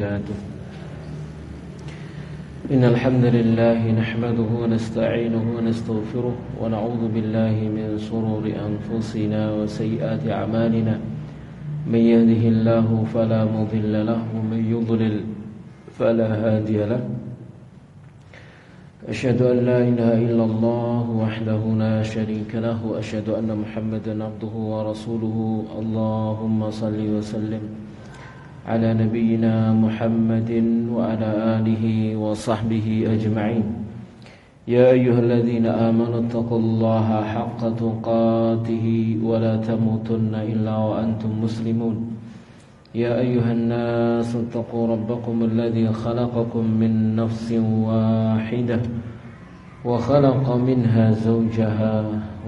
وبركاته. إن الحمد لله نحمده ونستعينه ونستغفره ونعوذ بالله من شرور أنفسنا وسيئات أعمالنا. من يهده الله فلا مضل له ومن يضلل فلا هادي له. أشهد أن لا إله إلا الله وحده لا شريك له وأشهد أن محمدا عبده ورسوله. اللهم صل وسلم على نبينا محمد وعلى آله وصحبه أجمعين. يا أيها الذين آمنوا اتقوا الله حق تقاته ولا تموتن إلا وأنتم مسلمون. يا أيها الناس اتقوا ربكم الذي خلقكم من نفس واحدة وخلق منها زوجها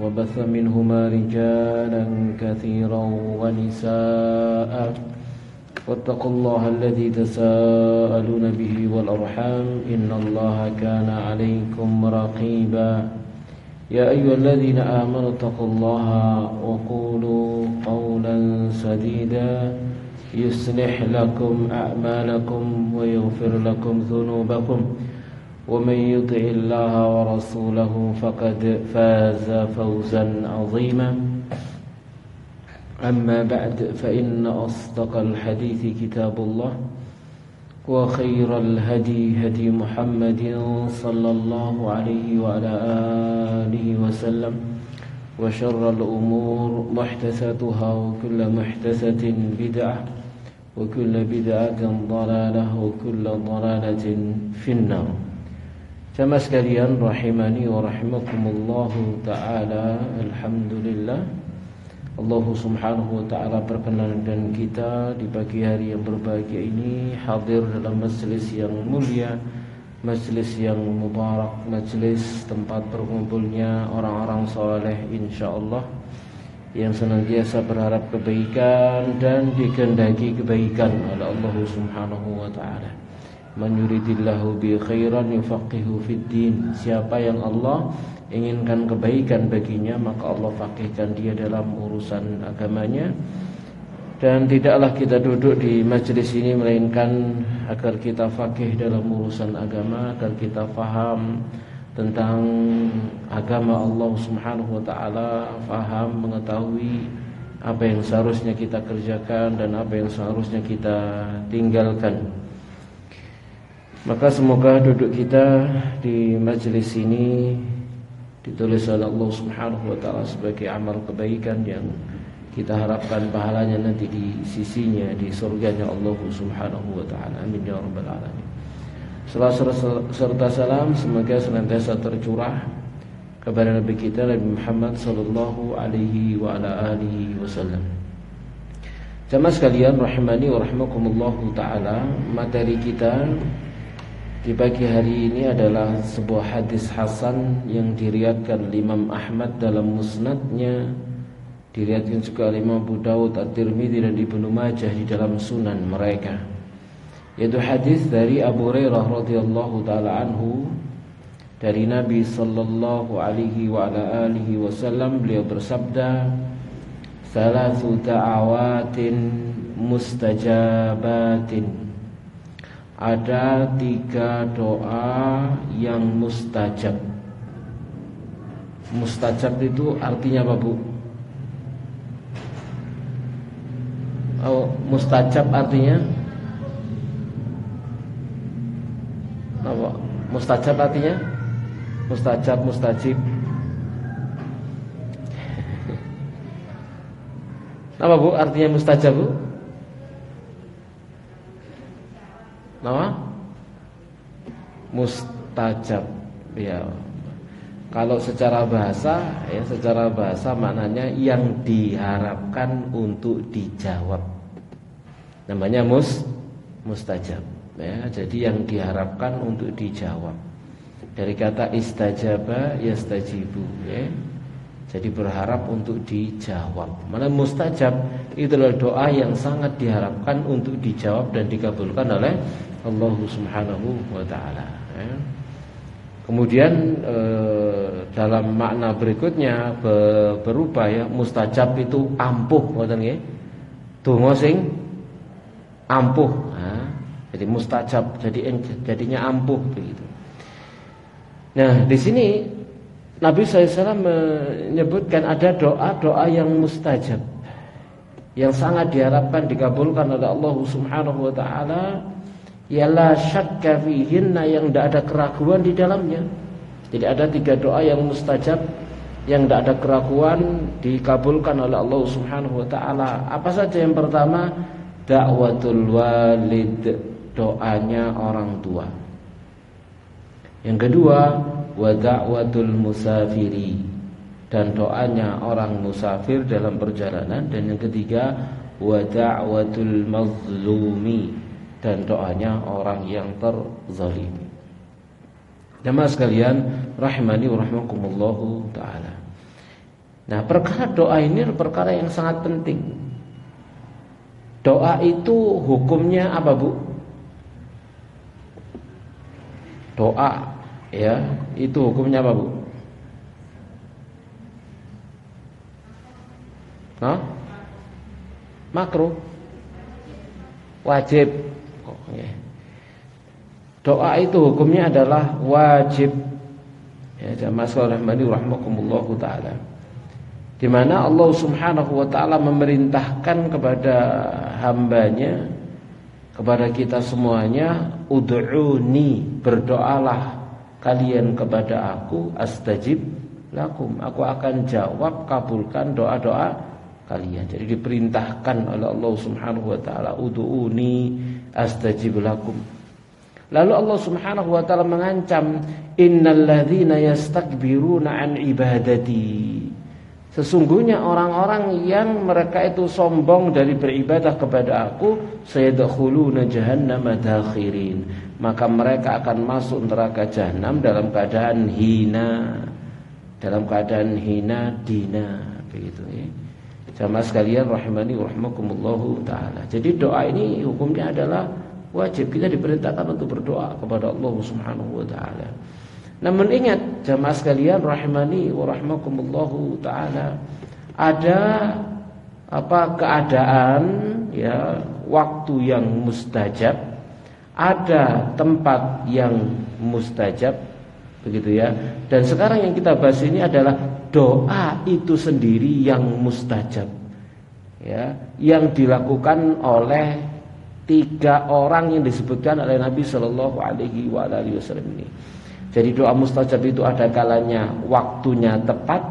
وبث منهما رجالا كثيرا ونساء واتقوا الله الذي تساءلون به والأرحام إن الله كان عليكم رقيبا. يا أيها الذين آمنوا اتقوا الله وقولوا قولا سديدا يصلح لكم أعمالكم ويغفر لكم ذنوبكم ومن يطع الله ورسوله فقد فاز فوزا عظيما. أما بعد فإن أصدق الحديث كتاب الله وخير الهدي هدي محمد صلى الله عليه وعلى آله وسلم وشر الأمور محدثاتها وكل محدثة بدعة وكل بدعة ضلالة وكل ضلالة في النار. Jamaah sekalian rahimani wa rahimakumullahu ta'ala. Alhamdulillah, Allah subhanahu wa ta'ala perkenankan kita di pagi hari yang berbahagia ini hadir dalam majelis yang mulia, majelis yang mubarak, majelis tempat berkumpulnya orang-orang saleh insyaallah yang senantiasa berharap kebaikan dan dikehendaki kebaikan oleh Allah subhanahu wa ta'ala. Man yuridillahu bi khairan yufaqihu fid din. Siapa yang Allah inginkan kebaikan baginya, maka Allah faqihkan dia dalam urusan agamanya. Dan tidaklah kita duduk di majelis ini melainkan agar kita faqih dalam urusan agama, agar kita faham tentang agama Allah subhanahu wa ta'ala, faham, mengetahui apa yang seharusnya kita kerjakan dan apa yang seharusnya kita tinggalkan. Maka semoga duduk kita di majelis ini ditulis oleh Allah subhanahu wa ta'ala sebagai amal kebaikan yang kita harapkan pahalanya nanti di sisinya, di surganya Allah subhanahu wa ta'ala. Amin ya rabbal alamin. Salawat serta salam semoga senantiasa tercurah kepada Nabi kita Nabi Muhammad sallallahu alaihi wa ala alihi wasallam. Jamaah sekalian rahimani wa rahimakumullahu ta'ala, materi kita di pagi hari ini adalah sebuah hadis hasan yang diriwayatkan Imam Ahmad dalam musnadnya, diriwayatkan juga oleh Imam Abu Dawud, At-Tirmidzi dan Ibnu Majah di dalam sunan mereka, yaitu hadis dari Abu Hurairah radhiyallahu taala anhu dari Nabi sallallahu alaihi wa ala alihi wasallam. Beliau bersabda, "Salasu da'awatin mustajabatin." Ada 3 doa yang mustajab. Mustajab itu artinya apa, Bu? Oh, mustajab artinya apa? Mustajab artinya mustajab, mustajib. Apa, Bu, artinya mustajab, Bu? Nama? Mustajab. Ya. Kalau secara bahasa, ya, secara bahasa maknanya yang diharapkan untuk dijawab. Namanya mustajab. Ya, jadi yang diharapkan untuk dijawab. Dari kata istajaba yastajibu, ya. Jadi berharap untuk dijawab. Mana mustajab itu adalah doa yang sangat diharapkan untuk dijawab dan dikabulkan oleh Allah subhanahu wa ta'ala, ya. Kemudian dalam makna berikutnya berubah, ya. Mustajab itu ampuh, ngoten nggih. Donga sing ampuh. Nah, Jadi mustajab, jadinya ampuh begitu. Nah, di sini Nabi SAW menyebutkan ada doa-doa yang mustajab, yang sangat diharapkan dikabulkan oleh Allah Subhanahu wa taala, ya la syakka fihinna, yang tidak ada keraguan di dalamnya. Jadi ada 3 doa yang mustajab, yang tidak ada keraguan dikabulkan oleh Allah Subhanahu wa taala. Apa saja? Yang pertama, da'watul walid, doanya orang tua. Yang kedua, wa da'watul musafiri, dan doanya orang musafir dalam perjalanan. Dan yang ketiga, wa da'watul mazlumi, dan doanya orang yang terzalimi. Jamaah sekalian rahimani wa rahimakumullahu taala. Nah, perkara doa ini perkara yang sangat penting. Doa itu hukumnya apa, Bu? Doa, ya, itu hukumnya apa, Bu? Hah? Makruh? Wajib? Doa itu hukumnya adalah wajib. Ya, jamaah sekalian rahimani wa rahimakumullahu taala. Di mana Allah Subhanahu wa taala memerintahkan kepada hambanya, kepada kita semuanya, ud'uni, berdoalah kalian kepada aku, astajib lakum, aku akan jawab, kabulkan doa-doa kalian. Jadi diperintahkan oleh Allah Subhanahu wa taala, ud'uni astajib lakum. Lalu Allah Subhanahu wa taala mengancam, innalladzina yastakbiruna an ibadati, sesungguhnya orang-orang yang mereka itu sombong dari beribadah kepada aku, sayadkhuluna jahannama dakhirin, maka mereka akan masuk neraka jahanam dalam keadaan hina, dina, begitu ya. Jamaah sekalian rahimani wa rahimakumullahu taala. Jadi doa ini hukumnya adalah wajib. Kita diperintahkan untuk berdoa kepada Allah Subhanahu wa taala. Namun ingat jamaah sekalian rahimani wa rahimakumullahu taala, ada keadaan, ya, waktu yang mustajab, ada tempat yang mustajab, begitu ya. Dan sekarang yang kita bahas ini adalah doa itu sendiri yang mustajab, ya, yang dilakukan oleh 3 orang yang disebutkan oleh Nabi Shallallahu Alaihi Wasallam ini. Jadi doa mustajab itu ada kalanya waktunya tepat,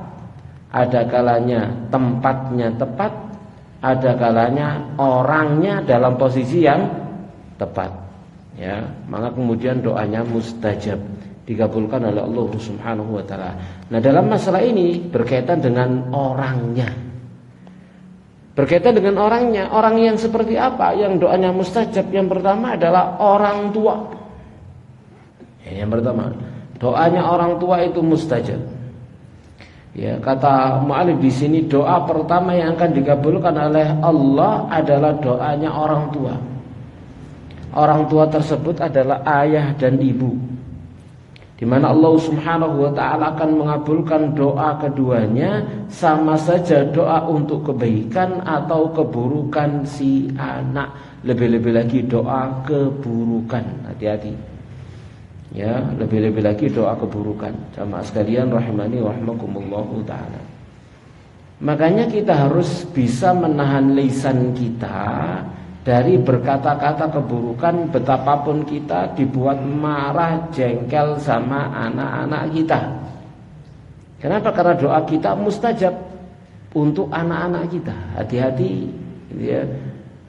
ada kalanya tempatnya tepat, ada kalanya orangnya dalam posisi yang tepat. Ya, maka kemudian doanya mustajab, dikabulkan oleh Allah Subhanahu wa taala. Nah, dalam masalah ini berkaitan dengan orangnya. Berkaitan dengan orangnya, orang yang seperti apa yang doanya mustajab? Yang pertama adalah orang tua. Yang pertama, doanya orang tua itu mustajab. Ya, kata mu'allif di sini, doa pertama yang akan dikabulkan oleh Allah adalah doanya orang tua. Orang tua tersebut adalah ayah dan ibu, di mana Allah Subhanahu wa taala akan mengabulkan doa keduanya, sama saja doa untuk kebaikan atau keburukan si anak. Lebih-lebih lagi doa keburukan, hati-hati. Ya, lebih-lebih lagi doa keburukan. Jamaah sekalian rahimani wa rahimakumullahu taala. Makanya kita harus bisa menahan lisan kita dari berkata-kata keburukan, betapapun kita dibuat marah, jengkel sama anak-anak kita. Kenapa? Karena doa kita mustajab untuk anak-anak kita. Hati-hati, ya,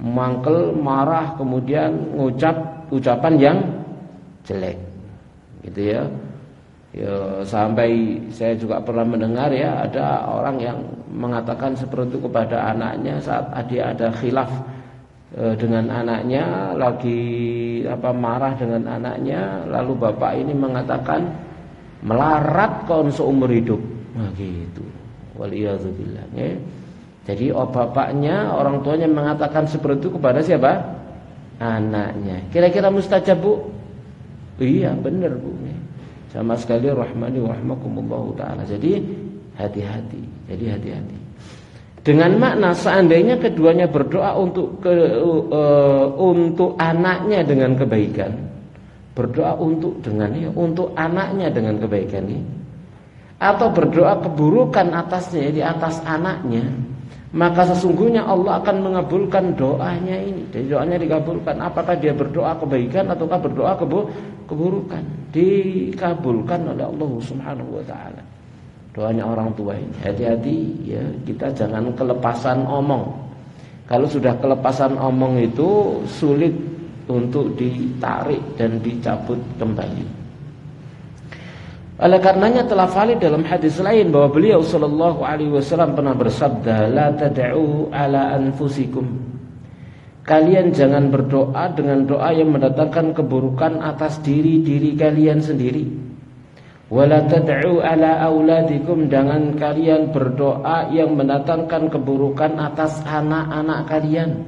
mangkel, marah, kemudian ngucap ucapan yang jelek, gitu ya. Ya, sampai saya juga pernah mendengar, ya, ada orang yang mengatakan seperti itu kepada anaknya saat dia ada khilaf dengan anaknya, lagi marah dengan anaknya, lalu bapak ini mengatakan melarat kau seumur hidup. Nah, gitu. Waliyadzubillah, ya. Jadi bapaknya, orang tuanya mengatakan seperti itu kepada siapa? Anaknya. Kira-kira mustajab, Bu? Iya, benar, Bu. Sama sekali rahmani wa rahmakumullahu taala. Jadi hati-hati. Dengan makna seandainya keduanya berdoa untuk anaknya dengan kebaikan, berdoa untuk anaknya dengan kebaikan ini, atau berdoa keburukan atasnya di atas anaknya, maka sesungguhnya Allah akan mengabulkan doanya ini. Jadi doanya dikabulkan. Apakah dia berdoa kebaikan ataukah berdoa keburukan, dikabulkan oleh Allah Subhanahu wa taala. Doanya orang tua ini, hati-hati ya, kita jangan kelepasan omong. Kalau sudah kelepasan omong itu sulit untuk ditarik dan dicabut kembali. Oleh karenanya telah valid dalam hadis lain bahwa beliau sallallahu alaihi wasallam pernah bersabda, la tad'u ala anfusikum. Kalian jangan berdoa dengan doa yang mendatangkan keburukan atas diri kalian sendiri. Wala tad'u ala auladikum, jangan kalian berdoa yang mendatangkan keburukan atas anak-anak kalian.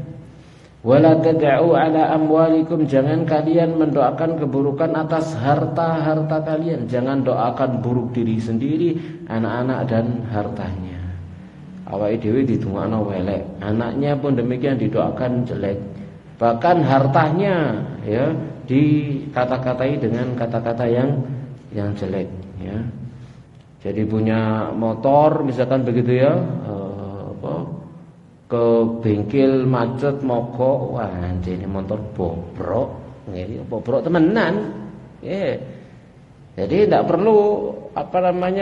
Wala tad'u ala amwalikum, jangan kalian mendoakan keburukan atas harta-harta kalian. Jangan doakan buruk diri sendiri, anak-anak dan hartanya. Awake dhewe ditungakno welek, anaknya pun demikian didoakan jelek. Bahkan hartanya ya dikata-katai dengan kata-kata yang jelek ya. Jadi punya motor misalkan begitu ya, ke bengkel macet mogok, wah ini motor bobrok, ini bobrok temenan. Ya. Jadi tidak perlu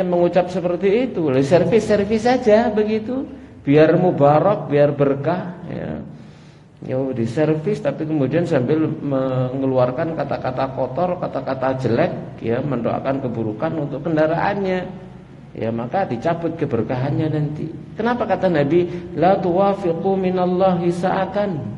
mengucap seperti itu. Servis saja begitu, biar mubarak, biar berkah ya. Yo diservis tapi kemudian sambil mengeluarkan kata-kata kotor, kata-kata jelek ya, mendoakan keburukan untuk kendaraannya. Ya maka dicabut keberkahannya nanti. Kenapa kata Nabi la tuwafiqu minallahi sa'atan?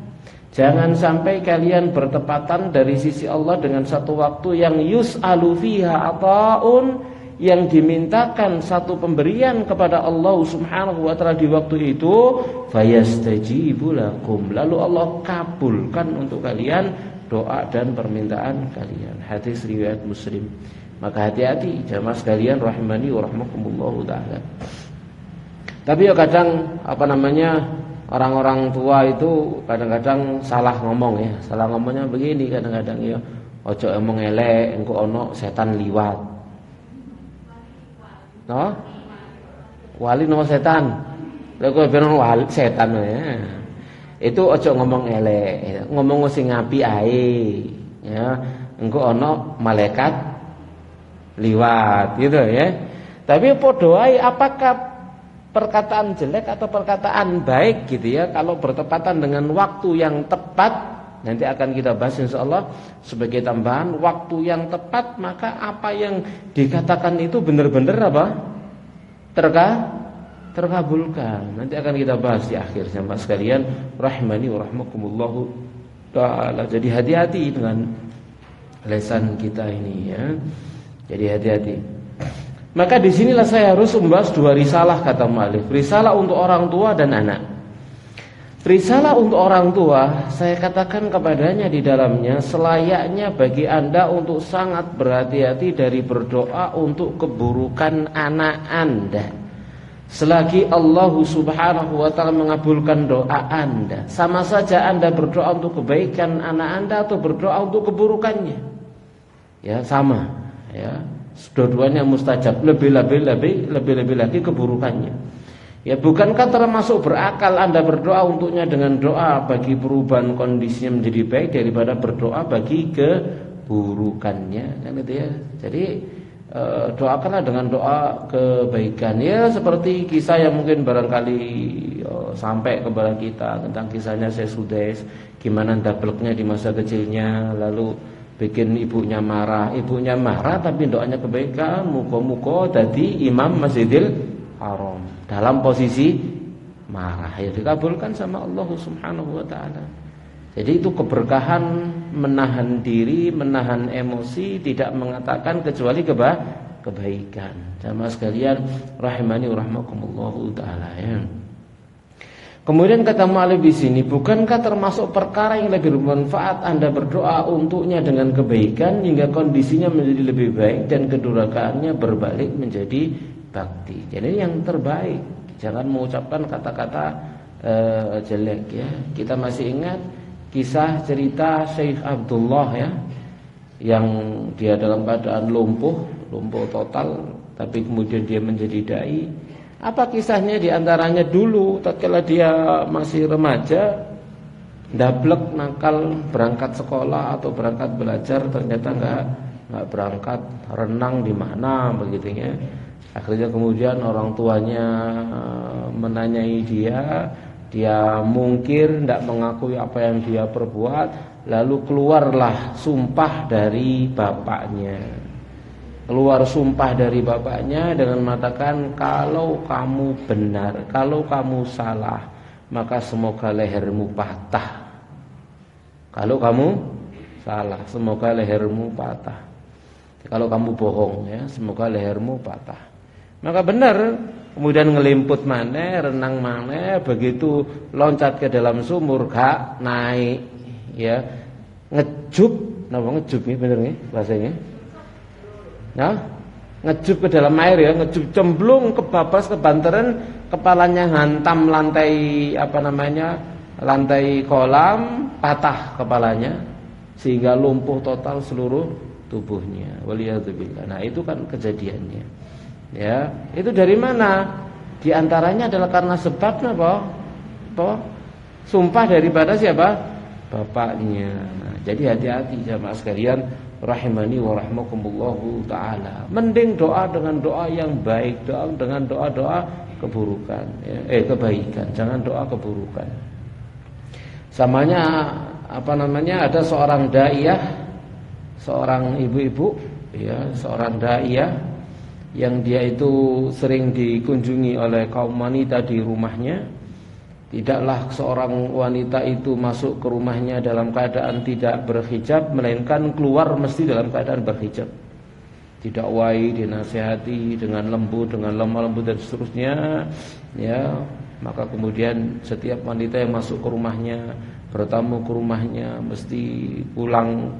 Jangan sampai kalian bertepatan dari sisi Allah dengan satu waktu yang yus'alu fiha ata'un, yang dimintakan satu pemberian kepada Allah Subhanahu wa taala di waktu itu, fayastajibu lakum, lalu Allah kabulkan untuk kalian doa dan permintaan kalian. Hadis riwayat Muslim. Maka hati-hati jamaah sekalian rahimani wa rahmakumullahu taala. Tapi ya kadang orang-orang tua itu kadang-kadang salah ngomong ya. Salah ngomongnya begini kadang-kadang ya, ojo emong elek engko ono setan liwat. No? Wali no setan. Lha kowe ben wali setan ya. Itu ojo ngomong elek, ngomong sing apik ae. Ya, engko ana malaikat liwat gitu ya. Tapi padha ae apakah perkataan jelek atau perkataan baik gitu ya, kalau bertepatan dengan waktu yang tepat. Nanti akan kita bahas insyaallah sebagai tambahan waktu yang tepat, maka apa yang dikatakan itu benar-benar apa? Terkabulkan. Nanti akan kita bahas di akhir jamaah sekalian rahimani wa rahmakumullahu taala. Jadi hati-hati dengan lesan kita ini ya. Jadi hati-hati. Maka disinilah saya harus membahas dua risalah kata mu'allif. Risalah untuk orang tua dan anak. Risalah untuk orang tua, saya katakan kepadanya di dalamnya, selayaknya bagi Anda untuk sangat berhati-hati dari berdoa untuk keburukan anak Anda. Selagi Allah Subhanahu wa taala mengabulkan doa Anda, sama saja Anda berdoa untuk kebaikan anak Anda atau berdoa untuk keburukannya. Ya, sama, ya. Dua-duanya mustajab, lebih-lebih lagi keburukannya. Ya, bukankah termasuk berakal Anda berdoa untuknya dengan doa bagi perubahan kondisinya menjadi baik daripada berdoa bagi keburukannya, kan gitu ya. Jadi doakanlah dengan doa kebaikan. Ya, seperti kisah yang mungkin barangkali sampai kepada kita tentang kisahnya Syekh Sudais, gimana dableknya di masa kecilnya, lalu bikin ibunya marah tapi doanya kebaikan, muga-muga dadi imam Masjidil Haram dalam posisi marah, ya dikabulkan sama Allah Subhanahu wa taala. Jadi itu keberkahan, menahan diri, menahan emosi, tidak mengatakan kecuali kebaikan. Jamaah sekalian rahimani wa rahmakumullahu taala ya. Kemudian kata mu'allif di sini, bukankah termasuk perkara yang lebih bermanfaat Anda berdoa untuknya dengan kebaikan hingga kondisinya menjadi lebih baik dan kedurakaannya berbalik menjadi bakti. Jadi yang terbaik Jangan mengucapkan kata-kata jelek ya. Kita masih ingat kisah cerita Syekh Abdullah ya, yang dia dalam keadaan lumpuh total, tapi kemudian dia menjadi dai. Apa kisahnya? Di antaranya dulu tatkala dia masih remaja, dablek nakal berangkat sekolah atau berangkat belajar, ternyata nggak berangkat, renang di mana begitu ya. Akhirnya kemudian orang tuanya menanyai dia mungkir, tidak mengakui apa yang dia perbuat, lalu keluarlah sumpah dari bapaknya. Keluar sumpah dari bapaknya dengan mengatakan, kalau kamu benar, kalau kamu salah, maka semoga lehermu patah. Kalau kamu salah, semoga lehermu patah. Kalau kamu bohong ya, semoga lehermu patah. Maka benar, kemudian ngelimput maneh, renang maneh, begitu loncat ke dalam sumur gak naik ya. Ngejup, napa ngejup nih bener nih bahasanya? Nah, ngejup ke dalam air ya, ngejup cemplung, kebabas, kebanteran, kepalanya hantam lantai lantai kolam, patah kepalanya sehingga lumpuh total seluruh tubuhnya. Waliyadzubillah. Nah, itu kan kejadiannya. Ya, itu dari mana? Di antaranya adalah karena sebab apa? Sumpah daripada siapa? Bapaknya. Nah, jadi hati-hati jamaah sekalian, rahimani wa rahmakumullahu taala. Mending doa dengan doa yang baik, doa dengan doa-doa keburukan ya, kebaikan, jangan doa keburukan. Samanya ada seorang daiyah, seorang ibu-ibu ya, seorang daiyah yang dia itu sering dikunjungi oleh kaum wanita di rumahnya. Tidaklah seorang wanita itu masuk ke rumahnya dalam keadaan tidak berhijab, melainkan keluar mesti dalam keadaan berhijab. Didakwai, dinasihati dengan lembut, dengan lemah lembut dan seterusnya. Ya, maka kemudian setiap wanita yang masuk ke rumahnya, bertamu ke rumahnya, mesti pulang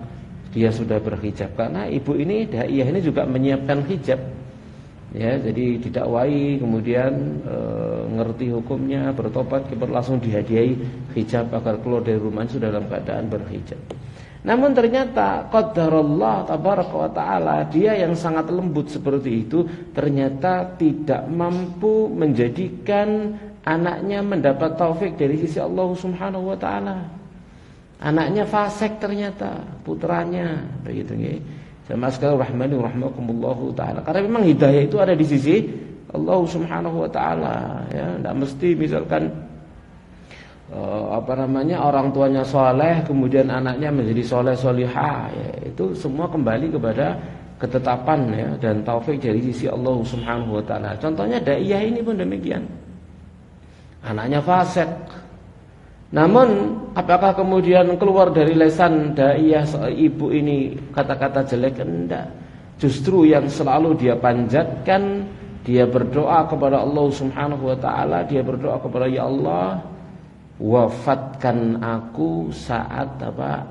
dia sudah berhijab. Karena ibu ini, daiyah ini juga menyiapkan hijab. Ya, jadi didakwai, kemudian ngerti hukumnya, bertobat, langsung dihadiahi hijab agar keluar dari rumah sudah dalam keadaan berhijab. Namun ternyata qadarullah tabaraka wa taala, dia yang sangat lembut seperti itu ternyata tidak mampu menjadikan anaknya mendapat taufik dari sisi Allah Subhanahu wa taala. Anaknya fasik ternyata, putranya, begitu nggih. Jamaah sekalian rahmani rahmakumullahu taala. Karena memang hidayah itu ada di sisi Allah Subhanahu wa taala ya. Tidak mesti misalkan orang tuanya soleh kemudian anaknya menjadi soleh solihah ya. Itu semua kembali kepada ketetapan ya dan taufik dari sisi Allah Subhanahu wa taala. Contohnya daiyah ini pun demikian. Anaknya fasik. Namun apakah kemudian keluar dari lisan daiyah ibu ini kata-kata jelek? Enggak. Justru yang selalu dia panjatkan, dia berdoa kepada Allah Subhanahu wa taala, dia berdoa kepada ya Allah, wafatkan aku saat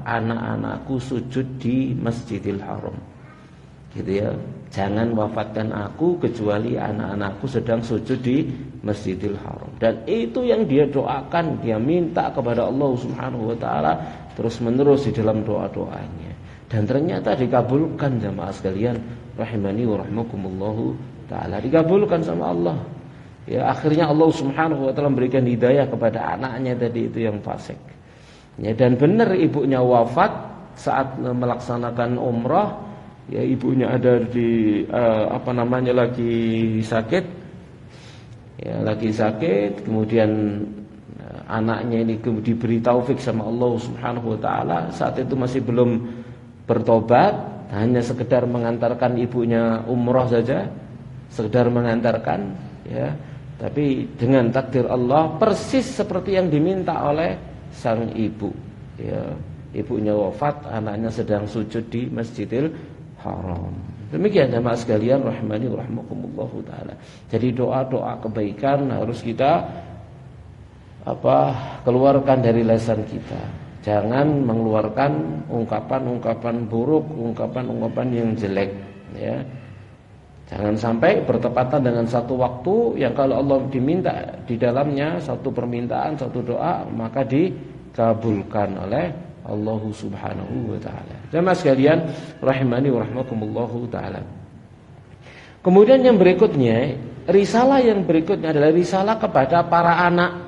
anak-anakku sujud di Masjidil Haram. Gitu ya. Jangan wafatkan aku kecuali anak-anakku sedang sujud di Masjidil Haram. Dan itu yang dia doakan, dia minta kepada Allah Subhanahu wa taala terus-menerus di dalam doa-doanya. Dan ternyata dikabulkan jamaah sekalian rahimani wa rahmakumullahu taala. Dikabulkan sama Allah. Ya, akhirnya Allah Subhanahu wa taala memberikan hidayah kepada anaknya tadi itu yang fasik. Ya, dan benar ibunya wafat saat melaksanakan umrah. Ya, ibunya ada di lagi sakit. Ya, lagi sakit, kemudian anaknya ini diberi taufik sama Allah Subhanahu wa taala. Saat itu masih belum bertobat, hanya sekedar mengantarkan ibunya umrah saja, sekedar mengantarkan ya. Tapi dengan takdir Allah persis seperti yang diminta oleh sang ibu. Ya, ibunya wafat, anaknya sedang sujud di Masjidil Haram. Demikian jemaah sekalian rahimani rahimakumullahu taala. Jadi doa-doa kebaikan harus kita keluarkan dari lisan kita. Jangan mengeluarkan ungkapan-ungkapan buruk, ungkapan-ungkapan yang jelek ya. Jangan sampai bertepatan dengan satu waktu yang kalau Allah diminta di dalamnya satu permintaan, satu doa, maka dikabulkan oleh Allah Subhanahu wa taala. Jamaah sekalian rahimani wa rahmakumullahu taala. Kemudian yang berikutnya, risalah yang berikutnya adalah risalah kepada para anak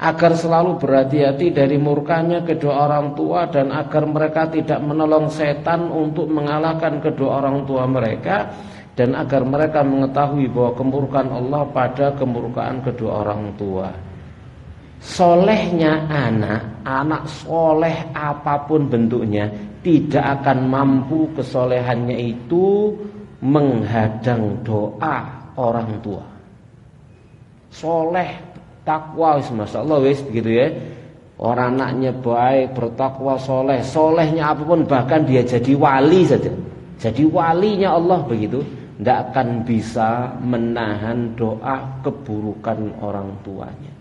agar selalu berhati-hati dari murkanya kedua orang tua dan agar mereka tidak menolong setan untuk mengalahkan kedua orang tua mereka dan agar mereka mengetahui bahwa kemurkaan Allah pada kemurkaan kedua orang tua. Solehnya anak soleh apapun bentuknya tidak akan mampu kesolehannya itu menghadang doa orang tua. Soleh, takwa, masya Allah wis begitu ya. Orang anaknya baik, bertakwa, soleh, solehnya apapun, bahkan dia jadi wali saja, jadi walinya Allah begitu, tidak akan bisa menahan doa keburukan orang tuanya.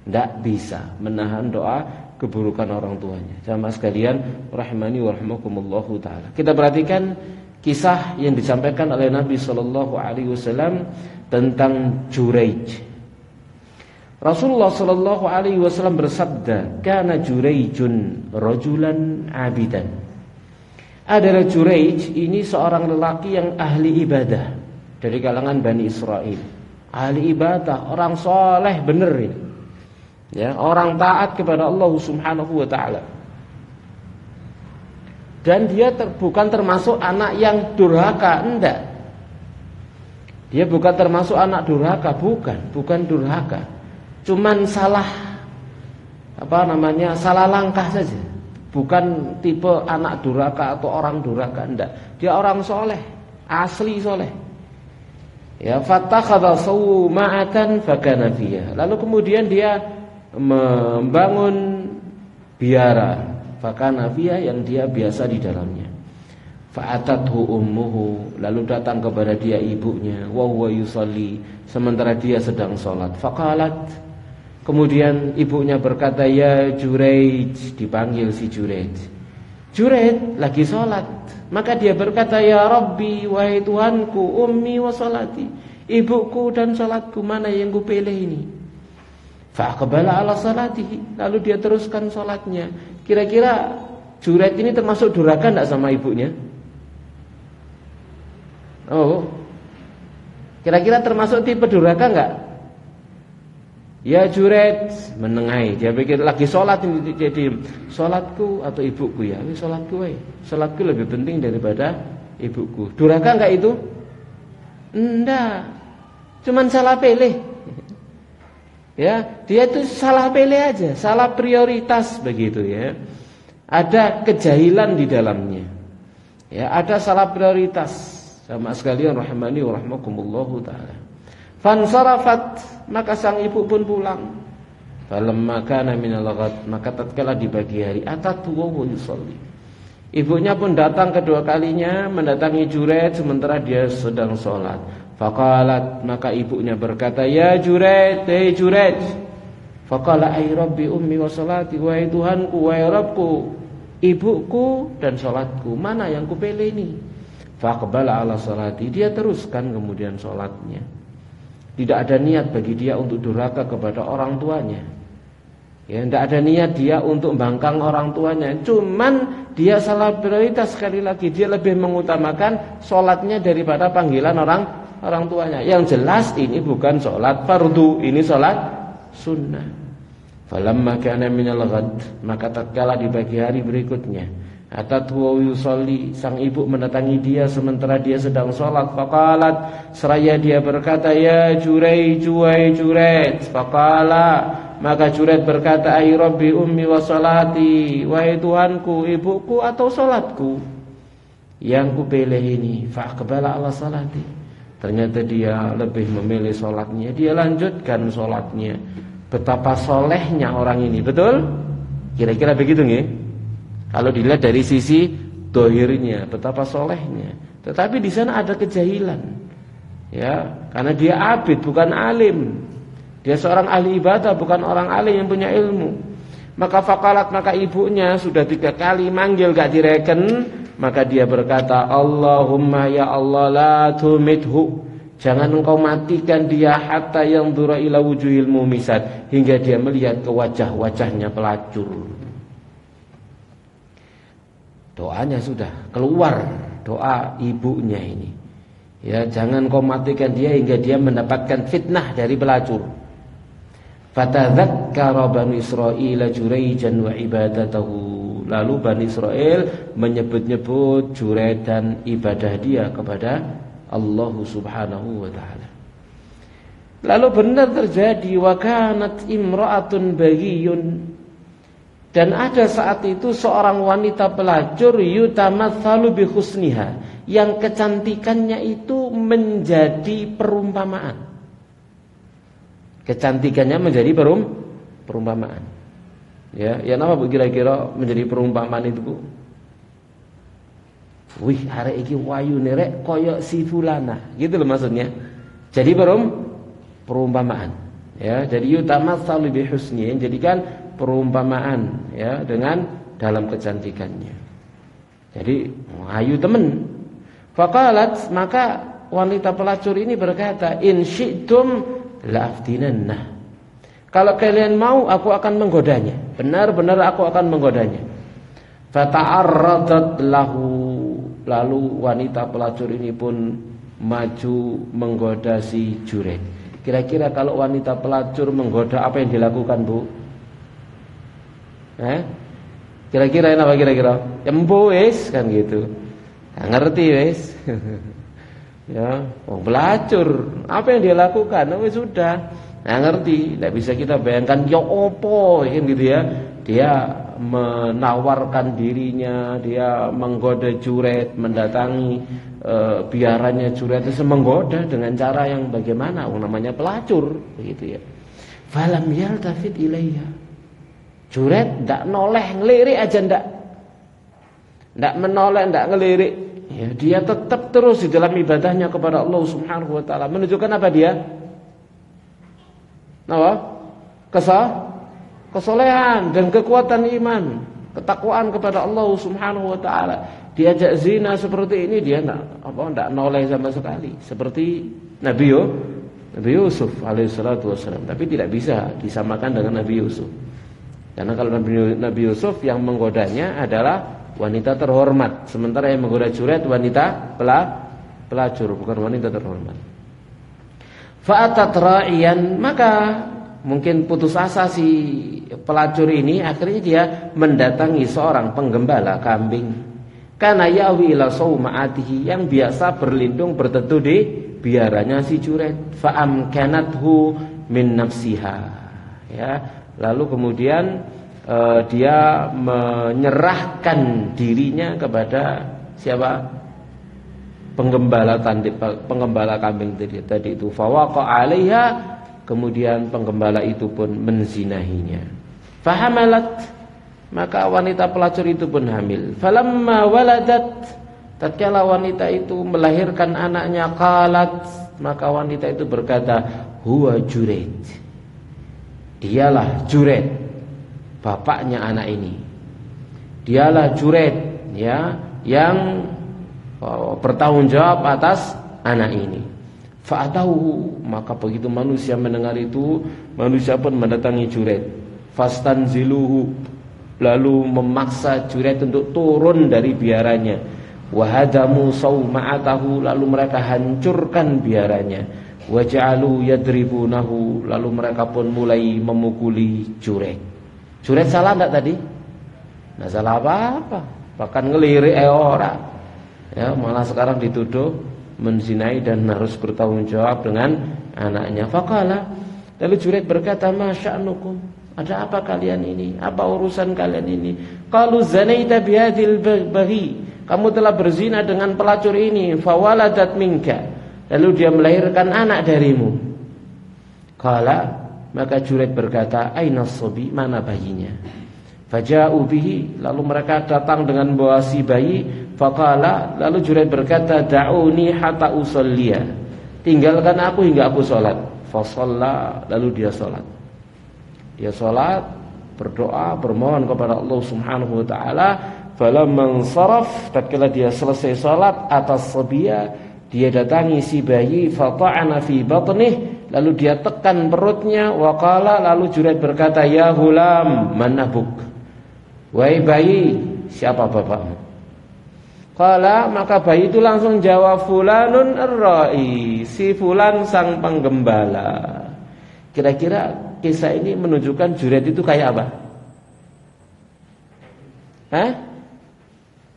Tidak bisa menahan doa keburukan orang tuanya. Jamaah sekalian rahimani wa rahimakumullahu taala. Kita perhatikan kisah yang disampaikan oleh Nabi sallallahu alaihi wasallam tentang Juraij. Rasulullah sallallahu alaihi wasallam bersabda, "Kana Juraijun rajulan abidan." Adalah Juraij ini seorang lelaki yang ahli ibadah dari kalangan Bani Israel. Ahli ibadah, orang soleh bener ini. Ya, orang taat kepada Allah Subhanahu wa taala. Dan dia bukan termasuk anak yang durhaka, enggak. Dia bukan termasuk anak durhaka, bukan durhaka. Cuman salah salah langkah saja. Bukan tipe anak durhaka atau orang durhaka, enggak. Dia orang soleh, asli soleh. Ya, fattakhadha sawma'atan fakana fiha. Lalu kemudian dia membangun biara, fakana fiha, yang dia biasa di dalamnya. Fa'atathu ummuhu, lalu datang kepada dia ibunya, wa huwa yusalli, sementara dia sedang salat. Faqalat, kemudian ibunya berkata, "Ya Juraij," dipanggil si Juraij. Juraij lagi salat. Maka dia berkata, "Ya Rabbi, wahai Tuhanku, ummi wa salati." Ibuku dan salatku, mana yang kupilih ini? Fa'aqbala ala salatihi, lalu dia teruskan salatnya. Kira-kira Juraij ini termasuk durhaka enggak sama ibunya? Oh. Kira-kira termasuk tipe durhaka enggak? Ya Juraij menengahi, dia pikir lagi sholat ini, jadi sholatku atau ibuku ya, sholatku sholatku lebih penting daripada ibuku. Durhaka enggak itu? Enggak, cuman salah pilih. Ya, dia itu salah pilih aja, salah prioritas begitu ya. Ada kejahilan di dalamnya. Ya, ada salah prioritas. Sama sekalian rahimani wa rahmakumullahu taala. Fansarafat, maka sang ibu pun pulang. Falamma kana minal ghad, maka tatkala di pagi hari, atatu wa yusalli. Ibunya pun datang kedua kalinya mendatangi Juraij sementara dia sedang sholat. Faqalat, maka ibunya berkata, "Ya Juraij, hei Juraij." Faqala, "Ai Rabbi ummi wa salati," wahai Tuhanku, wahai Rabbku, ibuku dan salatku, mana yang kupilih ini? Faqbala ala salati, dia teruskan kemudian salatnya. Tidak ada niat bagi dia untuk durhaka kepada orang tuanya. Ya, tidak ada niat dia untuk membangkang orang tuanya. Cuman dia salah prioritas, sekali lagi dia lebih mengutamakan salatnya daripada panggilan orang tuanya. Yang jelas ini bukan salat fardu, ini salat sunnah. Falamma kana minal ghad, maka tatkala di pagi hari berikutnya, atatu wa yusalli, sang ibu mendatangi dia sementara dia sedang salat. Faqalat, seraya dia berkata, "Ya Juraij, wahai Juraij." Faqala, maka Juraij berkata, "Ai Rabbi ummi wa salati," wahai Tuhanku, ibuku atau salatku? Yang kupilih ini. Faqbala ala salati, ternyata dia lebih memilih salatnya. Dia lanjutkan salatnya. Betapa solehnya orang ini, betul? Kira-kira begitu nggih? Kalau dilihat dari sisi dohirnya, betapa solehnya. Tetapi di sana ada kejahilan, ya, karena dia abid bukan alim. Dia seorang ahli ibadah bukan orang alim yang punya ilmu. Maka faqalat, maka ibunya sudah 3 kali manggil gak direken. Maka dia berkata, Allahumma ya Allah la tumithu, jangan engkau matikan dia hatta yanzura ila wujuhil mumisat, hingga dia melihat ke wajah-wajahnya pelacur. Doanya sudah keluar, doa ibunya ini. Ya, jangan kau matikan dia hingga dia mendapatkan fitnah dari pelacur. Fatadzakkara Bani Israil Jurayjan wa ibadatahu. Lalu Bani Israel menyebut-nyebut Juraid dan ibadah dia kepada Allah Subhanahu wa taala. Lalu benar terjadi, wa kanat imra'atun baghiyun, dan ada saat itu seorang wanita pelacur yutamatsalu bi husniha, yang kecantikannya itu menjadi perumpamaan. Kecantikannya menjadi perumpamaan. Ya apa Bu kira-kira menjadi perumpamaan itu, Bu? Wih, arek iki wayune rek koyo si fulana, gitu loh maksudnya. Jadi perumpamaan. Ya, jadi yutamatsalu bi husni, jadikan perumpamaan ya dengan dalam kecantikannya. Jadi ayu temen. Faqalat, maka wanita pelacur ini berkata, in syi'tum la'aftinannah. Kalau kalian mau, aku akan menggodanya. Benar-benar aku akan menggodanya. Fata'arradat lahu. Lalu wanita pelacur ini pun maju menggoda si Juraid. Kira-kira kalau wanita pelacur menggoda, apa yang dilakukan, Bu? Kira-kira apa kira-kira? Embo wis kan gitu. Nggak ngerti wis. Ya, pelacur. Apa yang dia lakukan? Oh, sudah. Nah, ngerti, tidak bisa kita bayangkan ya opo kan gitu ya. Dia menawarkan dirinya, dia menggoda Juraid, mendatangi biarannya Juraid itu menggoda dengan cara yang bagaimana? Namanya pelacur, begitu ya. Falam yaltafit ilaiha. Juraid tidak noleh, ngelirik aja tidak menoleh, tidak ngelirik. Ya, dia tetap terus di dalam ibadahnya kepada Allah Subhanahu wa taala. Menunjukkan apa dia? Kesolehan dan kekuatan iman, ketakwaan kepada Allah Subhanahu wa taala. Diajak zina seperti ini dia enggak noleh sama sekali, seperti Nabi Yusuf alaihissalatu wassalam. Tapi tidak bisa disamakan dengan Nabi Yusuf. Karena kalau Nabi Yusuf yang menggodanya adalah wanita terhormat, sementara yang menggoda Juraid wanita pelacur, bukan wanita terhormat. Fa'atat ra'iyan, maka mungkin putus asa si pelacur ini, akhirnya dia mendatangi seorang penggembala kambing. Kana yawi ila sauma'atihi, yang biasa berlindung berteduh di biaranya si Juraid. Fa'amkanathu min nafsiha. Ya, lalu kemudian dia menyerahkan dirinya kepada siapa? Penggembala kambing tadi itu. Fawaqa 'alaiha, kemudian penggembala itu pun menzinahinya. Fahamalat, maka wanita pelacur itu pun hamil. Falamma waladat, tatkala wanita itu melahirkan anaknya, qalat, maka wanita itu berkata, huwa Juraid. Dialah Juraid, bapaknya anak ini. Dialah Juraid, ya, yang bertanggung jawab atas anak ini. Fa'atahu, maka begitu manusia mendengar itu, manusia pun mendatangi Juraid. Fastanziluhu, lalu memaksa Juraid untuk turun dari biaranya. Wahadamu sauma'atahu, lalu mereka hancurkan biaranya. Waja'alu yadribunahu, lalu mereka pun mulai memukuli Juraid. Juraid salah enggak tadi? Enggak salah apa-apa, bahkan ngelirik orang. Ya, malah sekarang dituduh menzinai dan harus bertanggung jawab dengan anaknya. Faqala, lalu Juraid berkata, ma sya'nukum, ada apa kalian ini? Apa urusan kalian ini? Qalu zanaita bihadil baghi, kamu telah berzina dengan pelacur ini. Fawaladat minka, lalu dia melahirkan anak darimu. Qala, maka Juraid berkata, aina sobi, mana bayinya? Faja'u bihi, lalu mereka datang dengan bawa si bayi. Faqala, lalu Juraid berkata, da'uni hatta usalliya, tinggalkan aku hingga aku sholat. Fasalla, lalu dia sholat. Dia sholat, berdoa, bermohon kepada Allah Subhanahu wa ta'ala. Falamman saraf, tatkala dia selesai salat, atas sabiyya, dia datangi si bayi, fata'ana fi batnih, lalu dia tekan perutnya, waqala, lalu Juraid berkata, ya hulam, man abuk? Wahai bayi, siapa bapakmu? Qala, maka bayi itu langsung jawab, fulanun ar-ra'i, si fulan sang penggembala. Kira-kira kisah ini menunjukkan Juraid itu kayak apa? Hah?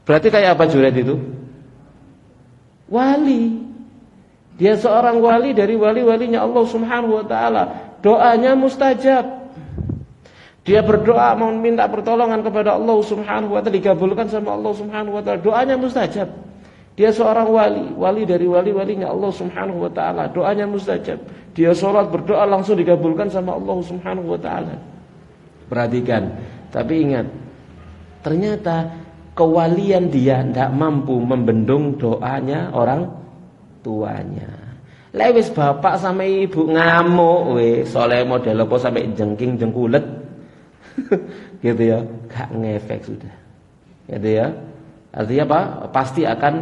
Berarti kayak apa Juraid itu? Wali. Dia seorang wali dari wali-walinya Allah Subhanahu wa taala. Doanya mustajab. Dia berdoa mau minta pertolongan kepada Allah Subhanahu wa taala, dikabulkan sama Allah Subhanahu wa taala. Doanya mustajab. Dia seorang wali dari wali-walinya Allah Subhanahu wa taala. Doanya mustajab. Dia sholat berdoa langsung dikabulkan sama Allah Subhanahu wa taala. Perhatikan, tapi ingat, ternyata kewalian dia tidak mampu membendung doanya orang tuanya. Lewis bapak sama ibu ngamuk, soleh model apa sampai jengking jengkulet, gitu ya, gak ngefek sudah, gitu ya. Artinya apa? Pasti akan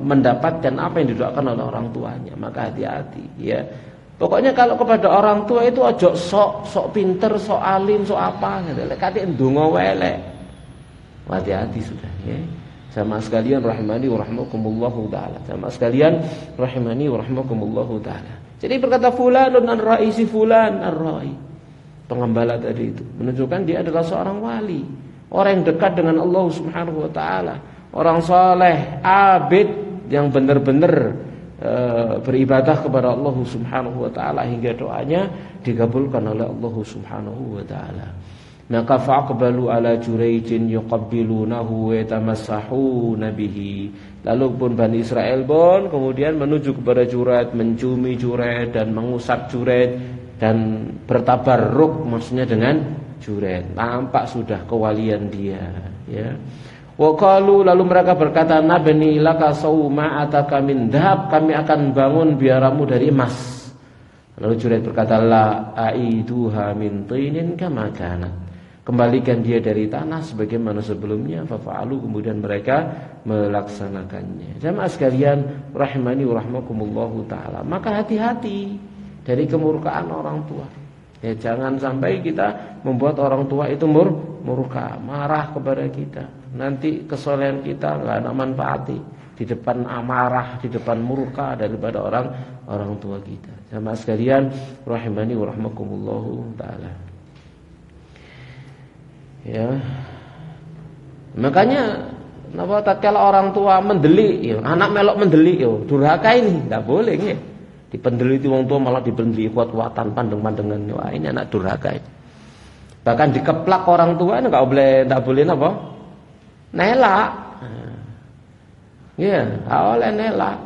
mendapatkan apa yang didoakan oleh orang tuanya. Maka hati-hati, ya. Pokoknya kalau kepada orang tua itu ojo sok pinter, sok alim, sok apa gitu. Lek kate ndonga wae lek. Hati-hati sudah, ya. Sama sekalian rahimani wa rahmakumullahu taala. Sama sekalian rahimani wa rahmakumullahu taala. Jadi berkata fulanun ar-ra'i, si fulan ar-ra'i, pengembala tadi itu menunjukkan dia adalah seorang wali, orang yang dekat dengan Allah Subhanahu wa taala, orang saleh, abid yang benar-benar beribadah kepada Allah Subhanahu wa taala hingga doanya dikabulkan oleh Allah Subhanahu wa taala. Maka faqbalu ala Juraijin yuqabbilunahu wa yatamassahuna bihi. Lalu pun Bani Israel pun kemudian menuju kepada Juraid, menciumi Juraid dan mengusap Juraid dan bertabarruk maksudnya dengan Juraid. Nampak sudah kewalian dia, ya. Wa qalu, lalu mereka berkata, nabni laka sauma'ataka min dhahab, kami akan bangun biaramu dari emas. Lalu Juraid berkata, la aiduha min tinin kama kanat, kembalikan dia dari tanah sebagaimana sebelumnya. Fafa'alu, kemudian mereka melaksanakannya. Jamaah sekalian rahimani wa rahmakumullahu taala. Maka hati-hati dari kemurkaan orang tua. Ya, jangan sampai kita membuat orang tua itu murka, marah kepada kita. Nanti kesolehan kita nggak ada manfaati di depan amarah, di depan murka daripada orang tua kita. Sama sekalian rahimani wa rahmakumullahu taala. Ya. Makanya napa tatkala orang tua mendelik, ya, anak melok mendelik, yo durhaka ini enggak boleh nggih. Dipendeliti wong tua malah dibeli kuat-kuatan pandeng-pandengan. Wah, ini anak durhaka ini. Bahkan dikeplak orang tua ini enggak boleh napa? Nelak. Iya, oleh nelak.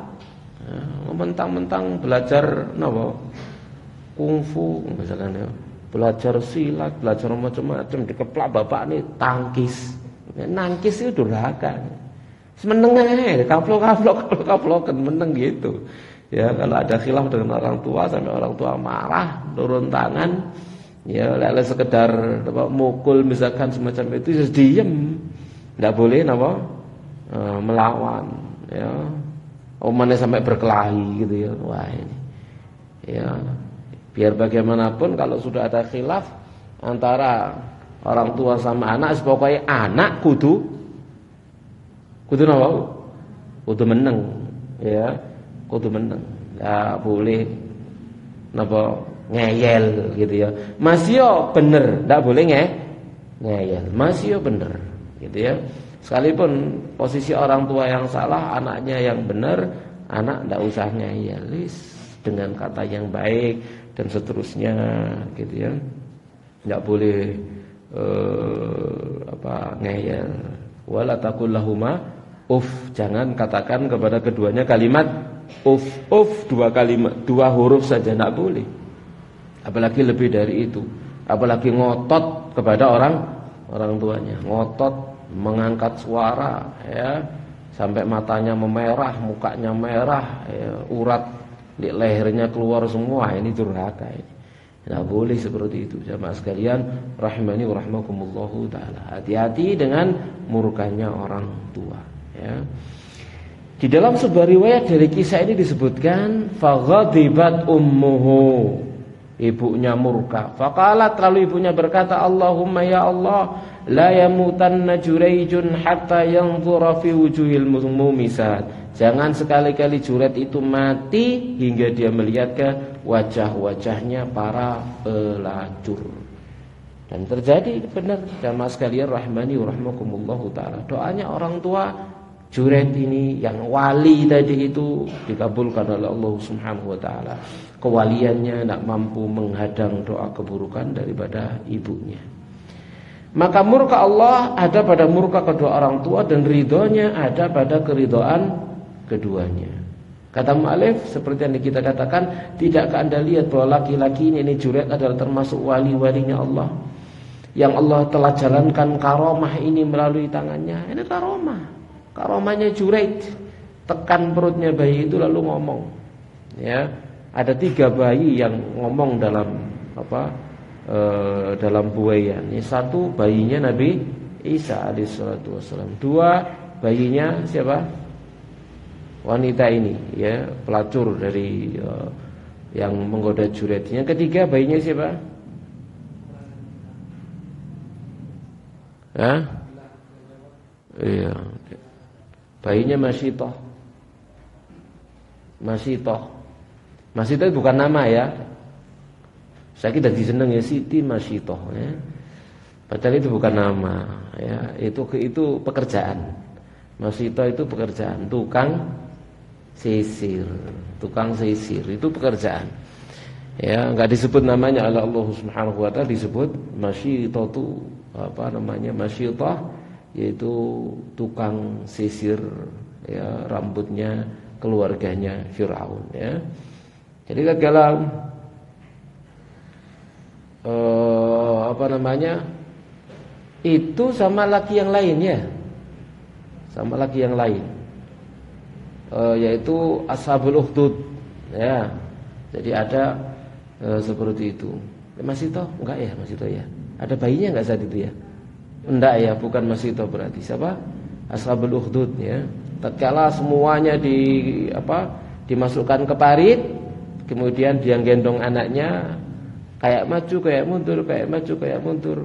Mentang-mentang belajar napa? Kungfu misalkan ya. Belajar silat, belajar macam-macam, dikeplak bapak ini tangkis. Nangkis itu durhaka. Semeneng ae, kaplok-kaplok meneng gitu. Ya, kalau ada khilaf dengan orang tua sampai orang tua marah, turun tangan, ya lele sekedar mukul misalkan semacam itu, just diem, nggak boleh melawan, ya, omannya sampai berkelahi gitu ya, wah ini, ya, biar bagaimanapun kalau sudah ada khilaf antara orang tua sama anak, pokoknya anak kudu meneng, ya. Kudu meneng, nggak boleh ngeyel gitu ya. Masih bener, nggak boleh ngeyel. Masih bener, gitu ya. Sekalipun posisi orang tua yang salah, anaknya yang benar, anak nggak usah ngeyel, dengan kata yang baik dan seterusnya, gitu ya. Nggak boleh ngeyel. Wala taqul lahuma uf, jangan katakan kepada keduanya kalimat uf, dua huruf saja tidak boleh. Apalagi lebih dari itu. Apalagi ngotot kepada orang tuanya, ngotot mengangkat suara, ya, sampai matanya memerah, mukanya merah, ya, urat di lehernya keluar semua. Ini durhaka ini. Tidak boleh seperti itu. Jamaah sekalian rahimani wa rahmakumullahu taala. Hati-hati dengan murkanya orang tua, ya. Di dalam sebuah riwayat dari kisah ini disebutkan faghadibat ummuhu, ibunya murka. Faqalat, lalu ibunya berkata, Allahumma ya Allah, la yamutanna Juraijun hatta yanzura fi wujuhil mumisat. Jangan sekali-kali Juret itu mati hingga dia melihat ke wajah-wajahnya para pelacur. Dan terjadi benar, jamaah sekalian rahimani wa rahmakumullahu taala. Doanya orang tua Juret ini yang wali tadi itu dikabulkan oleh Allah Subhanahu wa taala. Kewaliannya tidak mampu menghadang doa keburukan daripada ibunya. Maka murka Allah ada pada murka kedua orang tua dan ridhonya ada pada keridhaan keduanya. Kata mu'alif seperti yang kita katakan, tidakkah Anda lihat bahwa laki-laki ini Juret adalah termasuk wali-walinya Allah, yang Allah telah jalankan karomah ini melalui tangannya. Ini karomahnya Juret. Tekan perutnya bayi itu lalu ngomong, ya. Ada 3 bayi yang ngomong dalam dalam buayan. Ini 1 bayinya Nabi Isa alaihissalatu wassalam. 2 bayinya siapa? Wanita ini, ya, pelacur dari yang menggoda Juret. Yang ketiga bayinya siapa? Hah? Iya. Bayinya Masyitoh. Masyitoh itu bukan nama, ya. Saya kira diseneng ya Siti Masyitoh, ya. Padahal itu bukan nama, ya. Itu pekerjaan. Masyitoh itu pekerjaan, tukang sisir itu pekerjaan, ya. Enggak disebut namanya oleh Allah Subhanahu wa taala, disebut Masyitoh itu Masyitoh, yaitu tukang sisir, ya, rambutnya keluarganya Firaun, ya. Jadi dalam itu sama laki yang lain, ya. Sama laki yang lain, yaitu Ashabul Ukhdud, ya. Jadi ada seperti itu. Masyitoh enggak ya, Masyitoh ya. Ada bayinya enggak saat itu ya? Enggak ya, bukan Masyitoh berarti. Siapa? Ashabul Ukhdud, ya. Tatkala semuanya dimasukkan ke parit, kemudian dia gendong anaknya, kayak maju kayak mundur,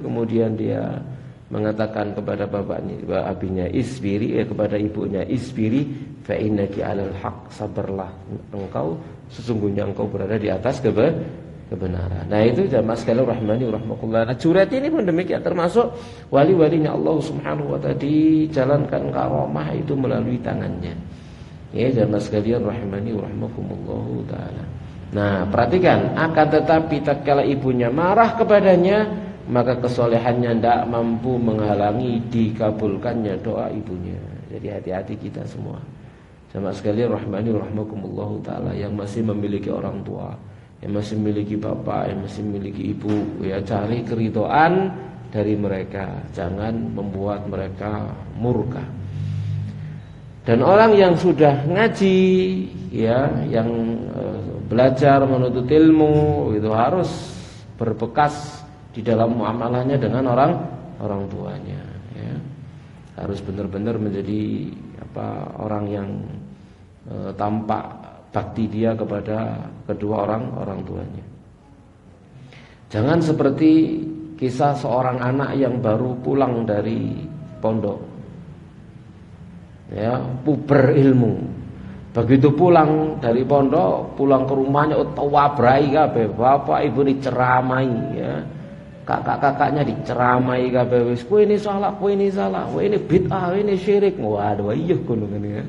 kemudian dia mengatakan kepada abinya isbiri, kepada ibunya isbiri, fa innaki 'alal haq, sabarlah engkau, sesungguhnya engkau berada di atas kebenaran. Nah, itu jamaah sekalian rahimani wa rahmatullah. Nah, Juret ini pun demikian, termasuk wali-walinya Allah Subhanahu wa taala, dijalankan karomah itu melalui tangannya. Ya, jamaah sekalian rahimani wa rahmakumullah taala. Nah, perhatikan, akan tetapi tatkala ibunya marah kepadanya, maka kesolehannya tidak mampu menghalangi dikabulkannya doa ibunya. Jadi hati-hati kita semua, jamaah sekalian rahmani rahmakumullah taala, yang masih memiliki orang tua, yang masih memiliki bapak, yang masih memiliki ibu, ya, cari keridhaan dari mereka, jangan membuat mereka murka. Dan orang yang sudah ngaji, ya, yang belajar menuntut ilmu, itu harus berbekas di dalam muamalahnya dengan orang tuanya, ya. Harus benar-benar menjadi orang yang tampak bakti dia kepada kedua orang tuanya. Jangan seperti kisah seorang anak yang baru pulang dari pondok, ya, puber ilmu. Begitu pulang dari pondok, pulang ke rumahnya tawabrai kabeh, bapak ibu diceramai, ya. Kakak-kakaknya diceramai kabeh, wis kowe ini salah, kowe ini bid'ah, kowe ini syirik. Waduh, iya ngono ya.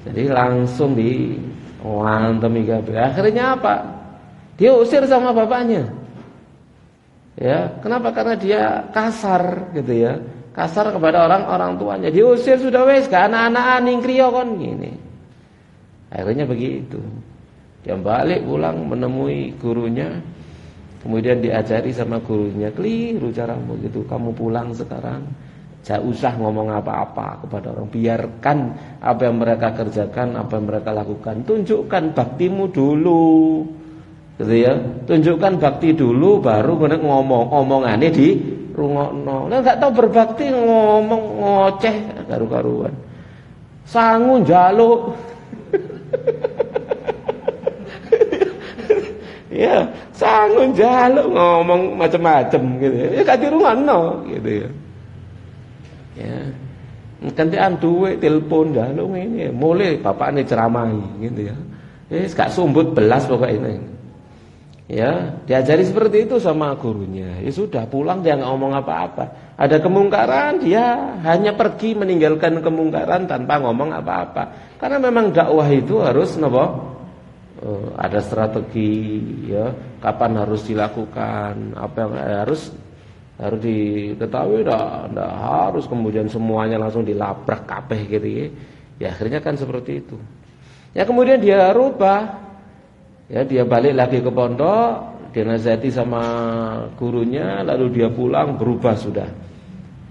Jadi langsung diwantemi kabeh. Akhirnya apa? Dia usir sama bapaknya. Ya, kenapa? Karena dia kasar gitu, ya. Kasar kepada orang tuanya. Diusir sudah wis, gak anak-anak ningkriyo kon gini. Akhirnya begitu. Dia balik pulang menemui gurunya. Kemudian diajari sama gurunya, keliru caramu gitu. Kamu pulang sekarang, jangan usah ngomong apa-apa kepada orang. Biarkan apa yang mereka kerjakan, apa yang mereka lakukan. Tunjukkan baktimu dulu. Gitu ya. Tunjukkan bakti dulu baru ngomong omongane di rungokno. Lah enggak tahu berbakti ngomong ngoceh karu-karuan. Sangu njaluk. Ya, sangu njaluk ngomong macam-macam gitu ya. Ya gak dirungokno gitu ya. Ya. Gantian duwe telepon njaluk ngene, mulai bapakne ceramahi gitu ya. Wis gak sumbut belas pokoknya. Ya, diajari seperti itu sama gurunya. Ya sudah, pulang dia nggak ngomong apa-apa. Ada kemungkaran, dia hanya pergi meninggalkan kemungkaran tanpa ngomong apa-apa. Karena memang dakwah itu harus ada strategi, ya, kapan harus dilakukan, apa yang harus diketahui, tidak harus kemudian semuanya langsung dilabrak kabeh gitu ya. Ya akhirnya kan seperti itu. Ya kemudian dia rubah. Ya, dia balik lagi ke pondok, dia nasihati sama gurunya, lalu dia pulang berubah sudah.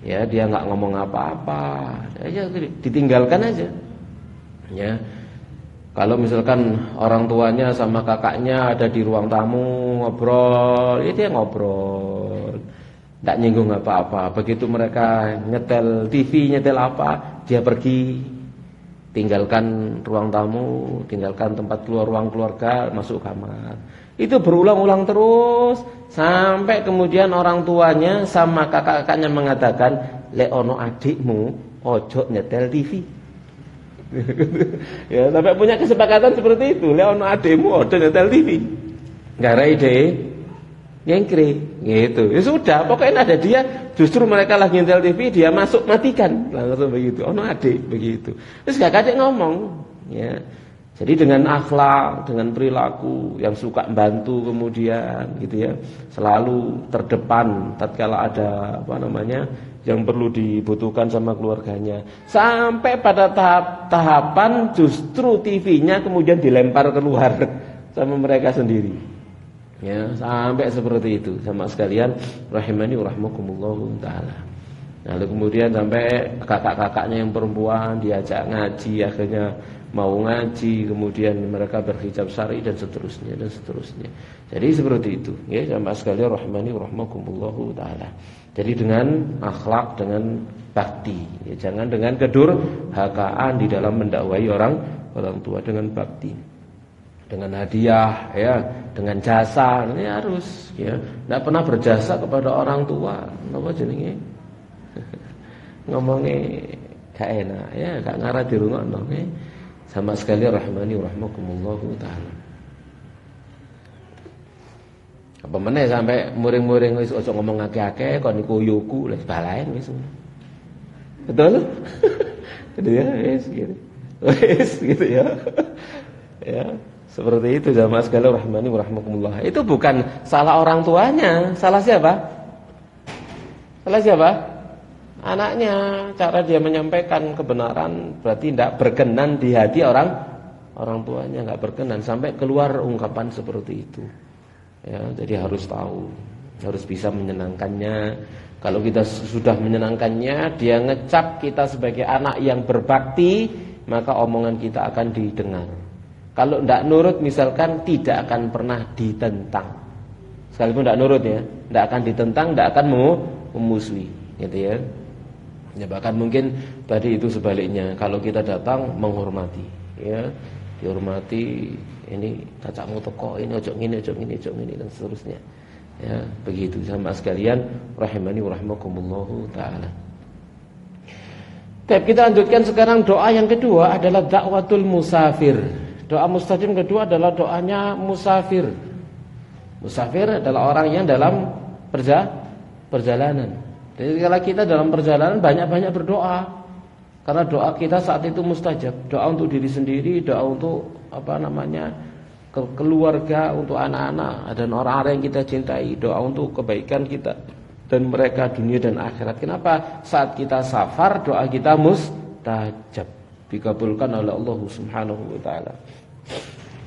Ya, dia nggak ngomong apa-apa, ya ditinggalkan aja. Ya, kalau misalkan orang tuanya sama kakaknya ada di ruang tamu ngobrol, ya dia ngobrol, nggak nyinggung apa-apa. Begitu mereka nyetel TV, nyetel apa, dia pergi. Tinggalkan ruang tamu, tinggalkan tempat ruang keluarga, masuk kamar. Itu berulang-ulang terus sampai kemudian orang tuanya sama kakak-kakaknya mengatakan, "Lek ono adikmu, ojo nyetel TV." Ya, sampai punya kesepakatan seperti itu. "Lek ono adikmu, ojo nyetel TV." Gara ide nyengkri gitu. Ya sudah, pokoknya ada dia, justru mereka lagi nyetel TV, dia masuk matikan langsung begitu. Ono adik begitu. Terus gak kadek ngomong, ya. Jadi dengan akhlak, dengan perilaku yang suka bantu kemudian gitu ya, selalu terdepan tatkala ada yang perlu dibutuhkan sama keluarganya. Sampai pada tahapan justru TV-nya kemudian dilempar keluar sama mereka sendiri. Ya, sampai seperti itu sama sekalian rahimani rahmakumullah taala. Lalu kemudian sampai kakak-kakaknya yang perempuan diajak ngaji, akhirnya mau ngaji, kemudian mereka berhijab syar'i dan seterusnya dan seterusnya. Jadi seperti itu, ya sama sekalian rahimani rahmakumullah taala. Jadi dengan akhlak, dengan bakti, ya, jangan dengan kedurhakaan di dalam mendakwai orang tua, dengan bakti. Dengan hadiah, ya, dengan jasa, ini harus, ya, tidak pernah berjasa kepada orang tua, apa jenenge, ngomongnya gak enak, ya, gak ngarah dirungokno, ya. Sama sekali rahmani rahmakumullah taala. Apa meneh sampai muring-muring wis ojo ngomong akeh-akeh, kon niku yuku wis balaen wis. Betul? Gitu ya, wis gitu. Wis gitu ya. Ya. Seperti itu jamaah sekalian rahmani wa rahmakumullah. Itu bukan salah orang tuanya, salah siapa? Salah siapa? Anaknya. Cara dia menyampaikan kebenaran berarti tidak berkenan di hati orang tuanya, enggak berkenan sampai keluar ungkapan seperti itu. Ya, jadi harus tahu, harus bisa menyenangkannya. Kalau kita sudah menyenangkannya, dia ngecap kita sebagai anak yang berbakti, maka omongan kita akan didengar. Kalau tidak nurut misalkan tidak akan pernah ditentang. Sekalipun tidak nurut ya, tidak akan ditentang, tidak akan memusuhi, gitu ya. Ya bahkan mungkin tadi itu sebaliknya. Kalau kita datang menghormati, ya, dihormati. Ini cacakmu teko, ini ojo ngene, ojo ngene, ojo ngene dan seterusnya. Ya, begitu sama sekalian rahimani wa rahmakumullahu taala. Baik, kita lanjutkan sekarang doa yang kedua adalah dakwatul musafir. Doa mustajab kedua adalah doanya musafir. Musafir adalah orang yang dalam perjalanan. Jadi kalau kita dalam perjalanan banyak-banyak berdoa. Karena doa kita saat itu mustajab. Doa untuk diri sendiri, doa untuk keluarga, untuk anak-anak dan orang-orang yang kita cintai, doa untuk kebaikan kita dan mereka dunia dan akhirat. Kenapa? Saat kita safar doa kita mustajab, dikabulkan oleh Allah Subhanahu wa taala.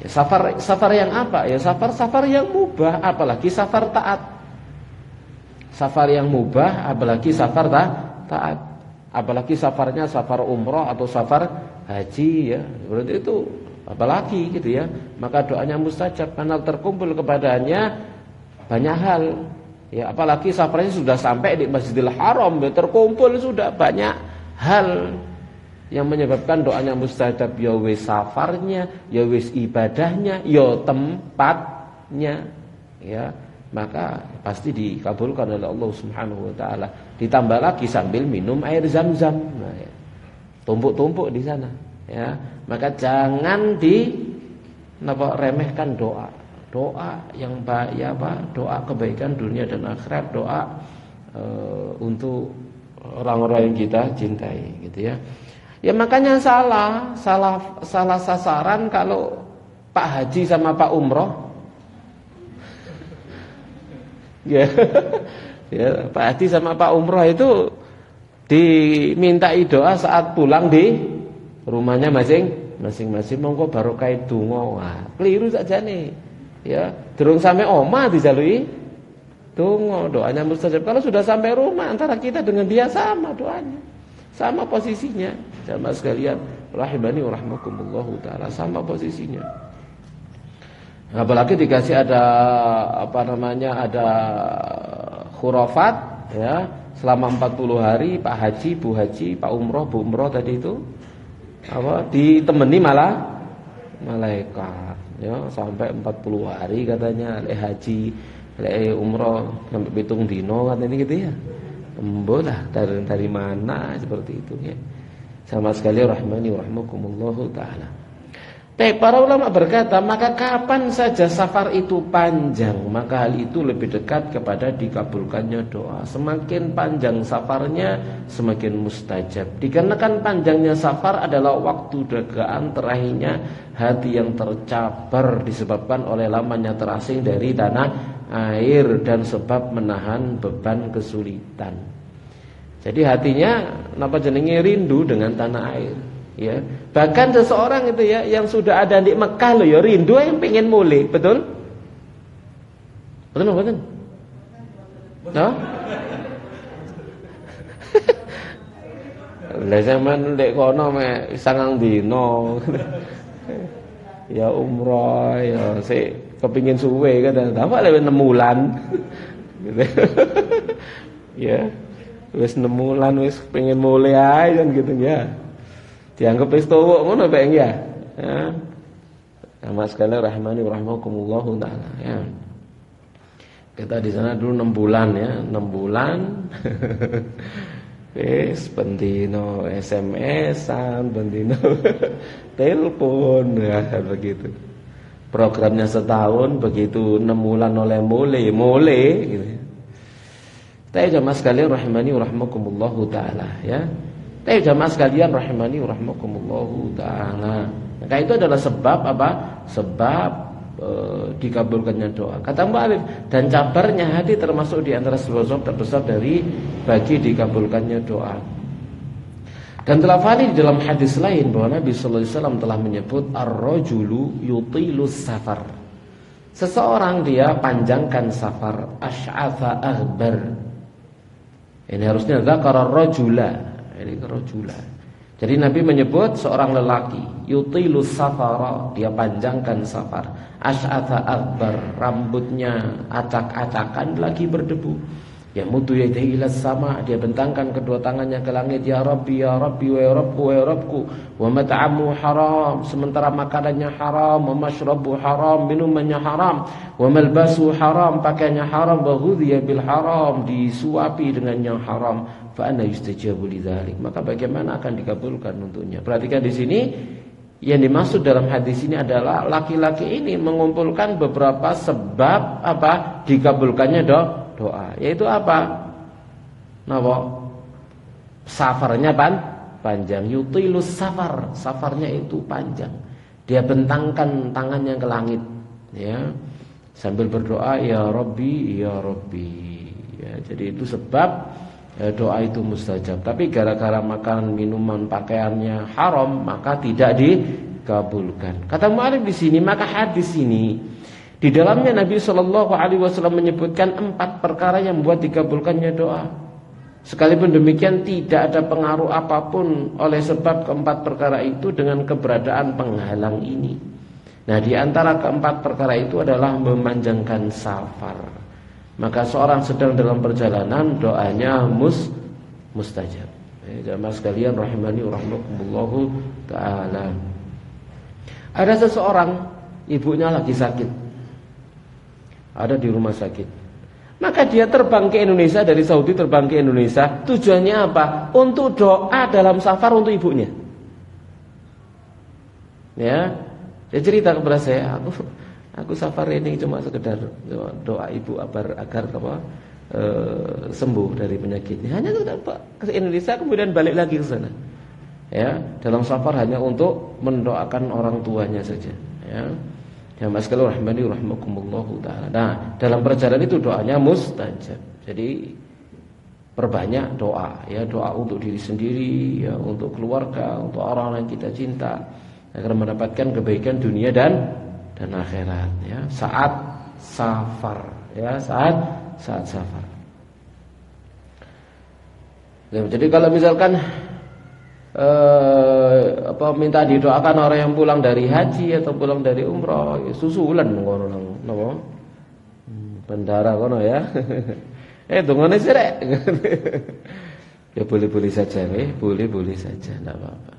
Ya, safar yang apa? Ya safar yang mubah, apalagi safar taat. Safar yang mubah apalagi safar taat. Apalagi safarnya safar umrah atau safar haji, ya. Berarti itu apalagi gitu ya. Maka doanya mustajab karena terkumpul kepadanya banyak hal. Ya, apalagi safarnya sudah sampai di Masjidil Haram, ya, terkumpul sudah banyak hal yang menyebabkan doanya mustajab. Ya wis safarnya, ya wis ibadahnya, ya tempatnya, ya, maka pasti dikabulkan oleh Allah Subhanahu wa taala. Ditambah lagi sambil minum air Zam-Zam. Nah, ya, tumpuk-tumpuk di sana, ya. Maka jangan remehkan doa. Doa yang baik, ya Pak, doa kebaikan dunia dan akhirat, doa untuk orang-orang yang kita cintai, gitu ya. Ya makanya salah sasaran kalau Pak Haji sama Pak Umroh. Ya, ya, Pak Haji sama Pak Umroh itu dimintai doa saat pulang di rumahnya masing-masing, monggo barokah donga. Wah, keliru saja nih. Ya, durung sampai omah dijalui donga, doanya mustajab. Kalau sudah sampai rumah, antara kita dengan dia sama doanya, sama posisinya. Jamaah sekalian, rahimani wa rahmakumullahu taala, sama posisinya. Apalagi dikasih ada ada khurafat, ya, selama 40 hari Pak Haji, Bu Haji, Pak Umroh, Bu Umroh tadi itu ditemani malah malaikat, ya, sampai 40 hari katanya, le haji, le umroh sampai pitung dino katanya gitu ya. Embolah dari mana seperti itu ya. Sama sekali rahmani wa rahmakumullahu taala. Para ulama berkata, maka kapan saja safar itu panjang, maka hal itu lebih dekat kepada dikabulkannya doa. Semakin panjang safarnya, semakin mustajab. Dikarenakan panjangnya safar adalah waktu degaan terakhirnya hati yang tercabar disebabkan oleh lamanya terasing dari tanah air dan sebab menahan beban kesulitan. Jadi hatinya napa jenenge rindu dengan tanah air. Ya, bahkan seseorang itu ya yang sudah ada di Mekah loh ya rindu yang pengen mulih, betul? Betul betul? No? Lah zaman ndek kono mek 9 dino. Ya umroh ya sik kepengin suwe kan apa lewat 6 bulan. Gitu. Ya. Wis 6 bulan wis pengen mulih ae kan gitu ya. Dianggap wis tuwuk ngono Pak ya. Ya. Sama sekali rahmani wa rahmakumullahu taala ya. Kita di sana dulu 6 bulan ya, 6 bulan. Wis bendino SMS-an, bendino telepon ya begitu. Programnya setahun, begitu 6 bulan oleh mulai gitu. Tapi jamaah sekalian rahimani wa rahmakumullahu taala ya. Tapi jamaah sekalian rahimani wa rahmakumullahu taala. Maka itu adalah sebab apa? Sebab dikabulkannya doa. Kata mu'allif, dan cabarnya hati termasuk di antara sebab terbesar dari bagi dikabulkannya doa. Dan telah valid dalam hadis lain bahwa Nabi sallallahu alaihi wasallam telah menyebut ar-rajulu yutilus safar. Seseorang dia panjangkan safar, asy'atha aghbar. Ini harusnya dzakara rajula, ini rajula. Jadi Nabi menyebut seorang lelaki yutilus safara, dia panjangkan safar, asy'atha aghbar, rambutnya acak-acakan lagi berdebu. Ya mutu yadayhi ila sama, dia bentangkan kedua tangannya ke langit, ya Rabbi wa ya Rabbku wa ya Rabbku, wa mat'amu haram, sementara makanannya haram, wa mashrabu haram, minumannya haram, wa malbasu haram, pakaiannya haram, wa ghudhiya bil haram, disuapi dengan yang haram, fa anna yustajabu lidzalik, maka bagaimana akan dikabulkan untuknya. Perhatikan di sini yang dimaksud dalam hadis ini adalah laki-laki ini mengumpulkan beberapa sebab apa dikabulkannya doa, yaitu apa? Napa? Safarnya panjang, yutilus safar, safarnya itu panjang. Dia bentangkan tangannya ke langit, ya, sambil berdoa, ya Rabbi, ya Rabbi. Ya, jadi itu sebab doa itu mustajab. Tapi gara-gara makan, minuman, pakaiannya haram, maka tidak dikabulkan. Kata mu'allif di sini, maka hadis ini di dalamnya Nabi Shallallahu Alaihi Wasallam menyebutkan 4 perkara yang membuat dikabulkannya doa. Sekalipun demikian tidak ada pengaruh apapun oleh sebab keempat perkara itu dengan keberadaan penghalang ini. Nah, di antara keempat perkara itu adalah memanjangkan safar. Maka seorang sedang dalam perjalanan, doanya mustajab. Jamaah sekalian rahimani rahimakumullahu taala. Ada seseorang, ibunya lagi sakit, ada di rumah sakit. Maka dia terbang ke Indonesia, dari Saudi terbang ke Indonesia. Tujuannya apa? Untuk doa dalam safar untuk ibunya. Ya, dia cerita kepada saya, aku safar ini cuma sekedar doa ibu agar sembuh dari penyakitnya. Hanya ke Indonesia kemudian balik lagi ke sana. Ya, dalam safar hanya untuk mendoakan orang tuanya saja. Ya, jamaah sekalian rahimani rahimakumullahu taala. Nah, dalam perjalanan itu doanya mustajab. Jadi perbanyak doa, ya, doa untuk diri sendiri, ya, untuk keluarga, untuk orang yang kita cinta, agar mendapatkan kebaikan dunia dan akhirat, ya, saat safar, ya, saat safar. Ya, jadi kalau misalkan minta didoakan orang yang pulang dari haji atau pulang dari umroh, ya, susulan ngono napa? Bendara kono ya. Dongane sirek. Ya boleh-boleh saja, boleh-boleh saja, enggak apa-apa.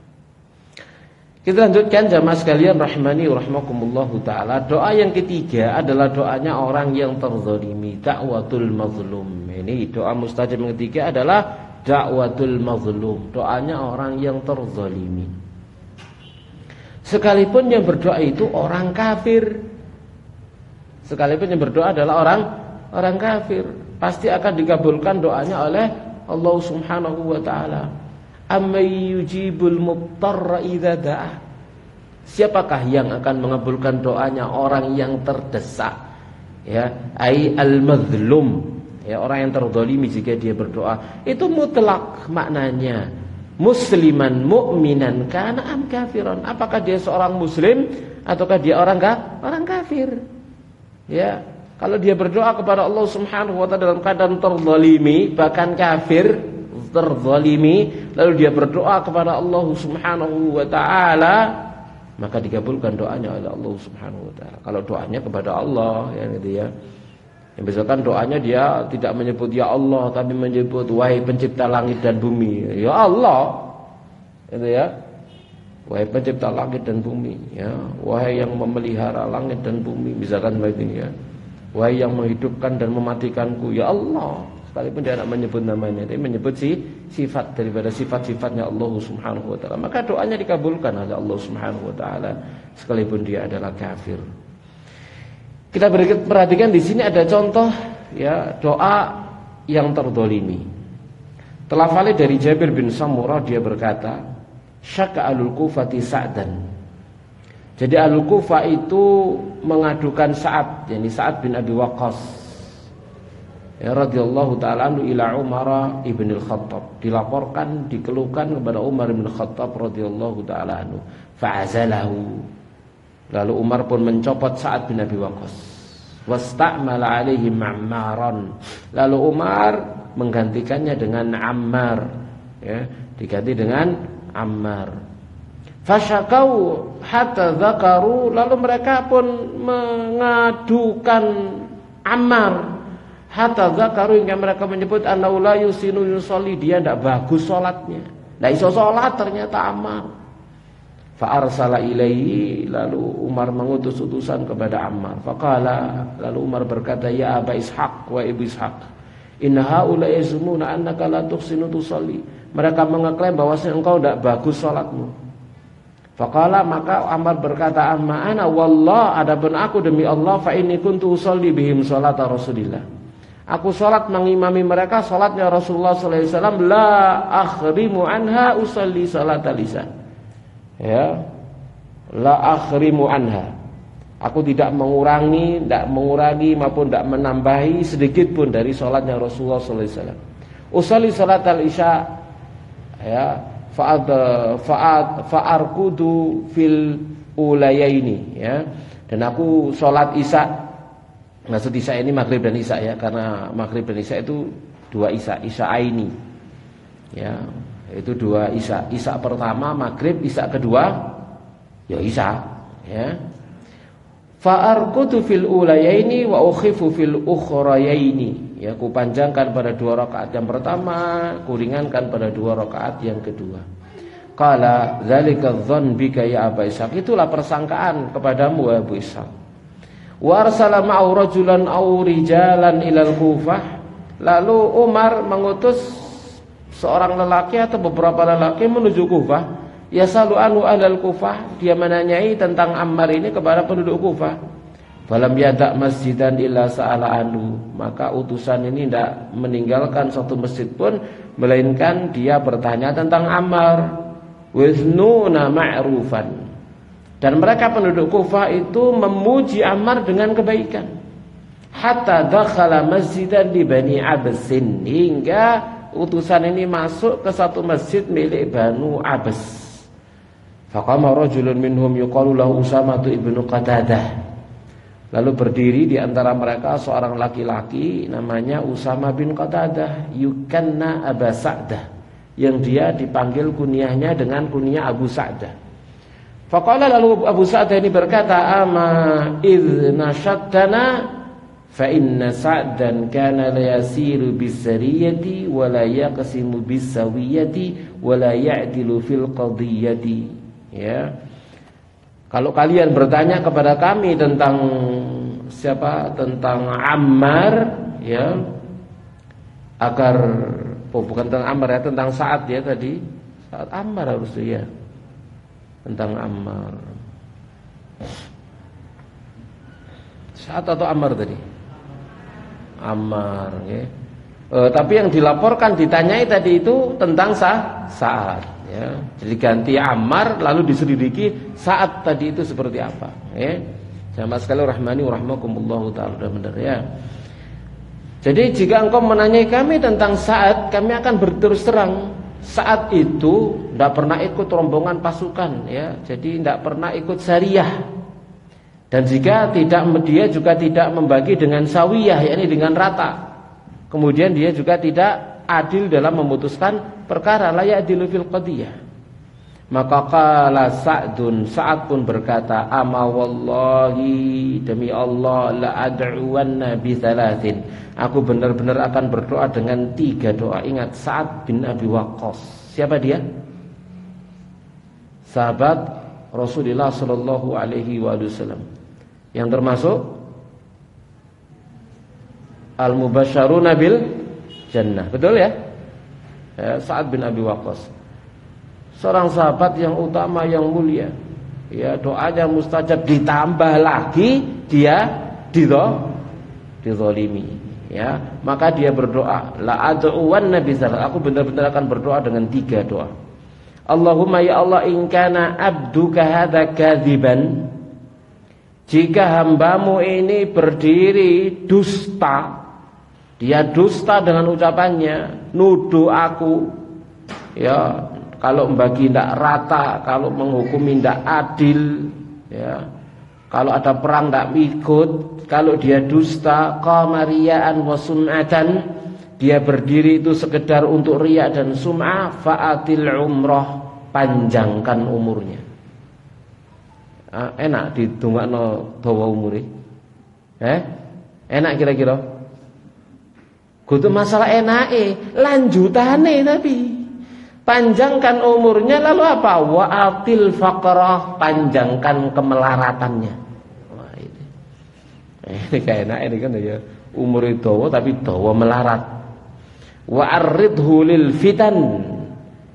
Kita lanjutkan jamaah sekalian rahimani rahimakumullahu taala. Doa yang ketiga adalah doanya orang yang terzalimi, da'watul mazlum. Ini doa mustajab yang ketiga adalah da'watul mazlum, doanya orang yang terzalimi. Sekalipun yang berdoa itu orang kafir, sekalipun yang berdoa adalah orang kafir, pasti akan dikabulkan doanya oleh Allah Subhanahu wa taala. Amman yujibul muttarra idza da'a. Siapakah yang akan mengabulkan doanya orang yang terdesak? Ya, ai al-mazlum, ya, orang yang terzalimi jika dia berdoa. Itu mutlak maknanya. Musliman mu'minan kana am kafiran. Apakah dia seorang muslim ataukah dia orang kafir? Ya, kalau dia berdoa kepada Allah Subhanahu wa taala dalam keadaan terzalimi, bahkan kafir, terzalimi, lalu dia berdoa kepada Allah Subhanahu wa taala, maka dikabulkan doanya oleh Allah Subhanahu wa taala. Kalau doanya kepada Allah, ya gitu ya. Yang misalkan doanya dia tidak menyebut ya Allah, tapi menyebut wahai pencipta langit dan bumi. Ya Allah. Gitu ya. Wahai pencipta langit dan bumi, ya. Wahai yang memelihara langit dan bumi, misalkan begitu ya. Wahai yang menghidupkan dan mematikanku, ya Allah. Sekalipun dia tidak menyebut namanya, tapi menyebut sifat daripada sifat-sifatnya Allah Subhanahu wa taala, maka doanya dikabulkan oleh Allah Subhanahu wa taala sekalipun dia adalah kafir. Kita perhatikan di sini ada contoh, ya, doa yang terzalimi. Telah valid dari Jabir bin Samurah, dia berkata, syaka alul kufati Sa'dan. Jadi alul Kufah itu mengadukan Sa'ad, yakni Sa'ad bin Abi Waqqas, ya, radhiyallahu ta'ala anhu ila Umar ibn al-Khattab. Dilaporkan, dikeluhkan kepada Umar ibn al-Khattab radhiyallahu ta'ala anhu. Fa'azalahu. Lalu Umar pun mencopot Sa'ad bin Abi Waqqas. Wasta'mala alaihi Ammaran. Lalu Umar menggantikannya dengan Ammar, ya, diganti dengan Ammar. Fasyakau hatta dzakaru. Lalu mereka pun mengadukan Ammar. Hatta zakaru, hingga mereka menyebut annahu la yusinu yusolli, dia tidak bagus sholatnya, tidak iso sholat ternyata Ammar. Fa arsala ilaihi, lalu Umar mengutus utusan kepada Ammar. Faqala, lalu Umar berkata, ya Aba Ishaq wa Ibu Ishaq, inna haula yazumuna annaka la tuhsinu tusolli. Mereka mengeklaim bahwasanya engkau tidak bagus sholatmu. Faqala, maka Ammar berkata, amma ana wallah, adapun aku demi Allah, fa inni kuntu usolli bihim sholata Rasulillah. Aku sholat mengimami mereka sholatnya Rasulullah sallallahu alaihi wasallam, la akhrimu anha usolli sholat lisan. Ya, la akhrimu anha. Aku tidak mengurangi maupun tidak menambahi sedikit pun dari sholatnya Rasulullah sallallahu alaihi wasallam. Usolli sholat al-isya, ya, fa'arkudu fil ulayaini, ya. Dan aku sholat isya. Maksud isya ini maghrib dan isya, ya, karena maghrib dan isya itu dua isya, isya aini, Ya, itu dua isya. Isya pertama maghrib, isya kedua ya isya, ya. Fa arqutu fil ulayaini wa ukhifu fil ukhrayaini. Ya, ku panjangkan pada 2 rakaat yang pertama, ku ringankan pada 2 rakaat yang kedua. Qala dzalika dzan bika ya Aba Ishaq. Itulah persangkaan kepadamu ya Abu Ishaq. Wa arsala ma'ahu rajulan aw rijalan ilal Kufah. Lalu Umar mengutus seorang lelaki atau beberapa lelaki menuju Kufah. Yasalu anhu ahlal Kufah, dia menanyai tentang Ammar ini kepada penduduk Kufah. Falam yada' masjidan illa sa'ala anhu, maka utusan ini tidak meninggalkan suatu masjid pun melainkan dia bertanya tentang Ammar. Wisnuna ma'rufan, dan mereka penduduk Kufah itu memuji Ammar dengan kebaikan. Hatta dakhala masjidan di Bani Absin, hingga utusan ini masuk ke satu masjid milik Banu Abs. Faqama rajulun minhum yuqalu lahu Usamah ibnu Qatadah. Lalu berdiri di antara mereka seorang laki-laki namanya Usamah bin Qatadah, yukanna Aba Sa'dah, yang dia dipanggil kunyahnya dengan kunyah Abu Sa'dah. Faqala, lalu Abu Sa'dah ini berkata, ama idh nashattana fa inna Sa'dan kana la yasiru bis-sariyati wa la yaqsimu bis-sawiyati wa la ya'dilu fil qadiyati. Ya, kalau kalian bertanya kepada kami tentang siapa, tentang Ammar, ya, agar bukan tentang Ammar ya, tentang Sa'ad ya tadi. Sa'ad Ammar harusnya ya. Tentang Ammar. Sa'ad atau Ammar tadi? Ammar, ya. Tapi yang dilaporkan ditanyai tadi itu tentang Sa'ad. Ya, jadi ganti Ammar lalu diselidiki Sa'ad tadi itu seperti apa, ya. Jamaah sekalian rahmani wa rahmakumullah taala, benar ya. Jadi jika engkau menanyai kami tentang Sa'ad, kami akan berterus terang. Sa'ad itu tidak pernah ikut rombongan pasukan, ya. Jadi tidak pernah ikut sariyah. Dan jika tidak, dia juga tidak membagi dengan sawiyah, yakni dengan rata. Kemudian dia juga tidak adil dalam memutuskan perkara, la ya'dilu fil qadiyah. Maka qala Sa'dun, Sa'ad pun berkata, ama wallahi, demi Allah, la ad'uwanna bi thalathin, aku benar-benar akan berdoa dengan 3 doa. Ingat, Sa'ad bin Abi Waqqas. Siapa dia? Sahabat Rasulullah sallallahu alaihi wasallam, yang termasuk al-mubasysyaruna bil jannah, betul ya? Sa'ad bin Abi Waqqas, seorang sahabat yang utama, yang mulia, ya, doanya mustajab, ditambah lagi dia dizalimi, ya, maka dia berdoa, la ad'uwan nabi sallallahu, aku benar-benar akan berdoa dengan 3 doa. Allahumma ya Allah, in kana abduka hadza kadziban, jika hambamu ini berdiri dusta, dia dusta dengan ucapannya, nuduh aku, ya, kalau membagi tidak rata, kalau menghukumi tidak adil, ya, kalau ada perang tidak ikut, kalau dia dusta, qamariyaan wa sum'atan, dia berdiri itu sekedar untuk riya dan sum'ah, fa'atil umrah, panjangkan umurnya. Enak didongakno dawa umure? Enak kira-kira? Kudu masalah enake, lanjutane tapi panjangkan umurnya, lalu apa? Wa atil faqrah, panjangkan kemelaratannya. Wah, ini kayak enak ini kan ya, umur dawa tapi dawa melarat. Wa arridhu lil fitan,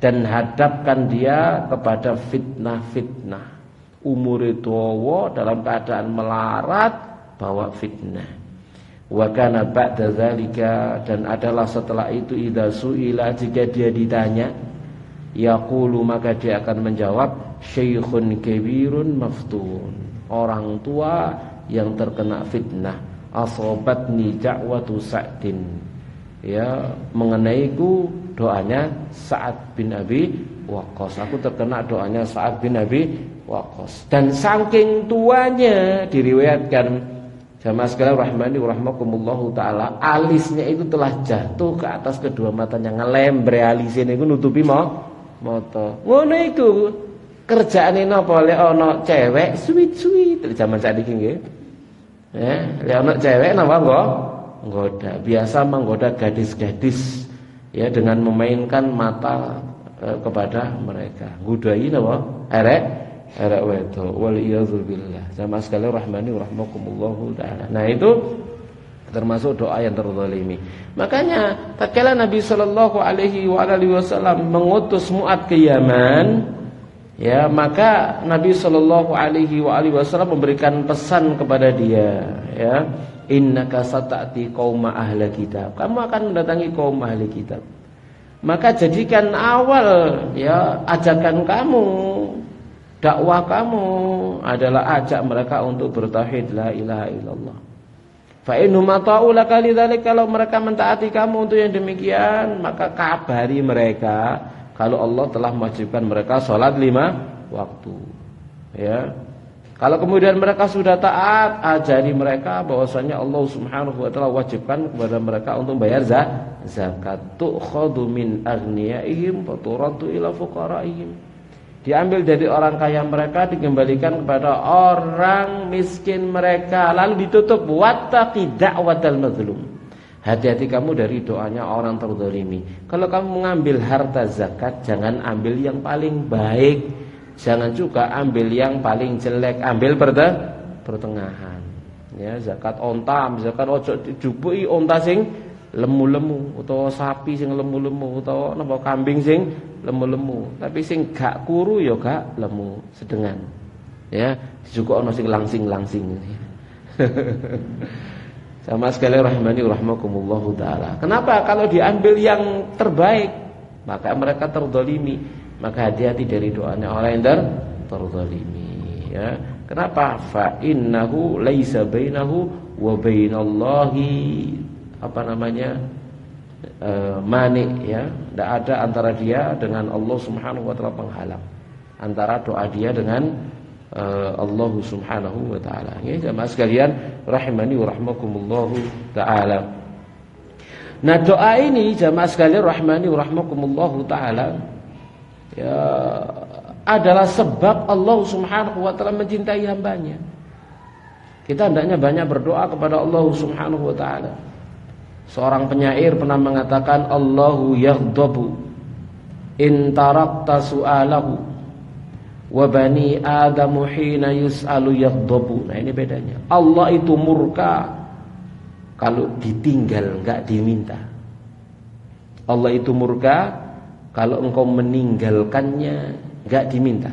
dan hadapkan dia kepada fitnah-fitnah. Umur dawa dalam keadaan melarat, bawa fitnah. Wa kana ba'da dzalika, dan adalah setelah itu, idza su'ila, jika dia ditanya, yaqulu, maka dia akan menjawab, syaikhun kabirun maftun, orang tua yang terkena fitnah, asobatni da'watu Sa'din, ya, mengenaiku doanya Sa'ad bin Abi Waqqas, aku terkena doanya Sa'ad bin Abi Waqqas. Dan saking tuanya diriwayatkan, Jamaah sekalian rahmani wa rahmakumullahu taala, alisnya itu telah jatuh ke atas kedua matanya, ngelembre alisnya niku nutupi mata. Ngono iku kerjaane napa lek ana cewek suwit-suwit zaman sakniki nggih. Ya, lek ana cewek napa nggoda, biasa menggoda gadis-gadis ya dengan memainkan mata kepada mereka. Nggodai napa? Erek wedok. Wal iyadzu billah. Jamaah sekalian rahmani wa rahmakumullahu taala. Nah, itu termasuk doa yang terzalimi. Makanya tatkala Nabi sallallahu alaihi wasallam mengutus Mu'ad ke Yaman, ya, maka Nabi sallallahu alaihi wasallam memberikan pesan kepada dia, ya, innaka sata'ti qauma ahli kitab. Kamu akan mendatangi kaum ahli kitab. Maka jadikan awal, ya, ajakan kamu, dakwah kamu adalah ajak mereka untuk bertauhid la ilaha illallah. Fa innahum ata'u laka lidzalik, kalau mereka mentaati kamu untuk yang demikian, maka kabari mereka kalau Allah telah mewajibkan mereka salat 5 waktu. Ya. Kalau kemudian mereka sudah taat, ajari mereka bahwasanya Allah Subhanahu wa taala wajibkan kepada mereka untuk bayar zakat. Tu'khadhu min aghniyaihim wa turaddu ila fuqaraihim. Diambil dari orang kaya mereka, dikembalikan kepada orang miskin mereka, lalu ditutup wattaqi da'watal mazlum. Hati-hati kamu dari doanya orang terzalimi. Kalau kamu mengambil harta zakat, jangan ambil yang paling baik, jangan juga ambil yang paling jelek, ambil pertengahan. Ya, zakat onta, misalkan ojo dijupuki onta sing lemu-lemu, utawa sapi sing lemu-lemu, utawa napa kambing sing lemu-lemu, tapi sing gak kuru ya gak lemu, sedengan. Ya, juga ono sing langsing-langsing. Sama sekali rahmani rahmakumullahu taala. Kenapa? Kalau diambil yang terbaik, maka mereka terzalimi. Maka hati-hati dari doanya orang yang terzalimi, ya. Kenapa? Fa innahu laisa bainahu wa bainallahi mani, ya, tidak ada antara dia dengan Allah Subhanahu wa taala penghalang antara doa dia dengan Allah Subhanahu wa taala. Ya, jemaah sekalian rahimani wa rahmakumullahu taala. Nah, doa ini jemaah sekalian rahimani wa rahmakumullahu taala, ya, adalah sebab Allah Subhanahu wa taala mencintai hambanya. Kita hendaknya banyak berdoa kepada Allah Subhanahu wa taala. Seorang penyair pernah mengatakan, Allahu yaghdabu in tarakta su'alahu wa bani adamu hina yus'alu yaghdabu. Nah, ini bedanya. Allah itu murka kalau ditinggal enggak diminta. Allah itu murka kalau engkau meninggalkannya enggak diminta.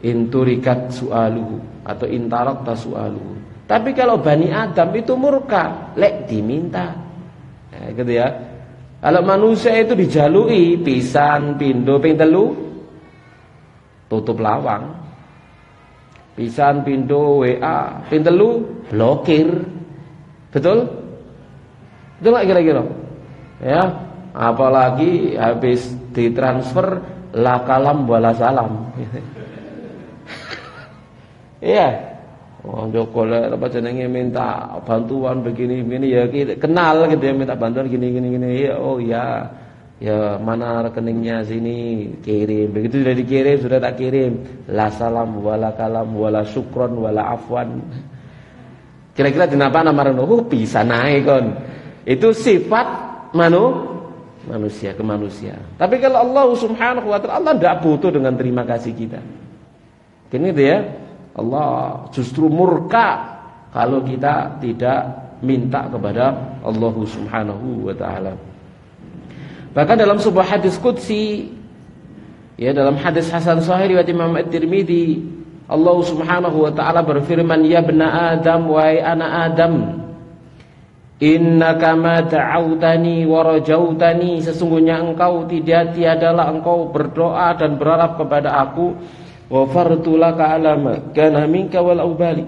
In turikat su'aluhu atau in tarakta su'aluhu. Tapi kalau Bani Adam itu murka, lek diminta. Nah, gitu ya. Kalau manusia itu dijalui pisan, pindo, ping telu, tutup lawang. Pisan, pindo, WA, ping telu, blokir. Betul? Betul nggak kira-kira? Ya. Apalagi habis ditransfer la kalam wala salam. Iya. Oh, Joko apa jenenge minta bantuan begini ya, kenal gitu ya, minta bantuan gini ya, oh ya, ya mana rekeningnya sini, kirim. Begitu sudah dikirim, sudah tak kirim, la salam wala kalam wala syukron wala afwan. Kira-kira kenapa nama reno? Bisa naik kon. Itu sifat manusia ke manusia. Tapi kalau Allah Subhanahu wa taala, Allah tidak butuh dengan terima kasih kita. Gini gitu ya. Allah justru murka kalau kita tidak minta kepada Allah Subhanahu wa taala. Bahkan dalam sebuah hadis qudsi, ya, dalam hadis hasan sahih riwayat Imam At-Tirmidzi, Allah Subhanahu wa taala berfirman, ya bna Adam, wahai anak Adam, innaka ma ta'autani wa rajautani, sesungguhnya engkau tiadalah engkau berdoa dan berharap kepada aku, ghafartu laka alama kana minka wal ubali,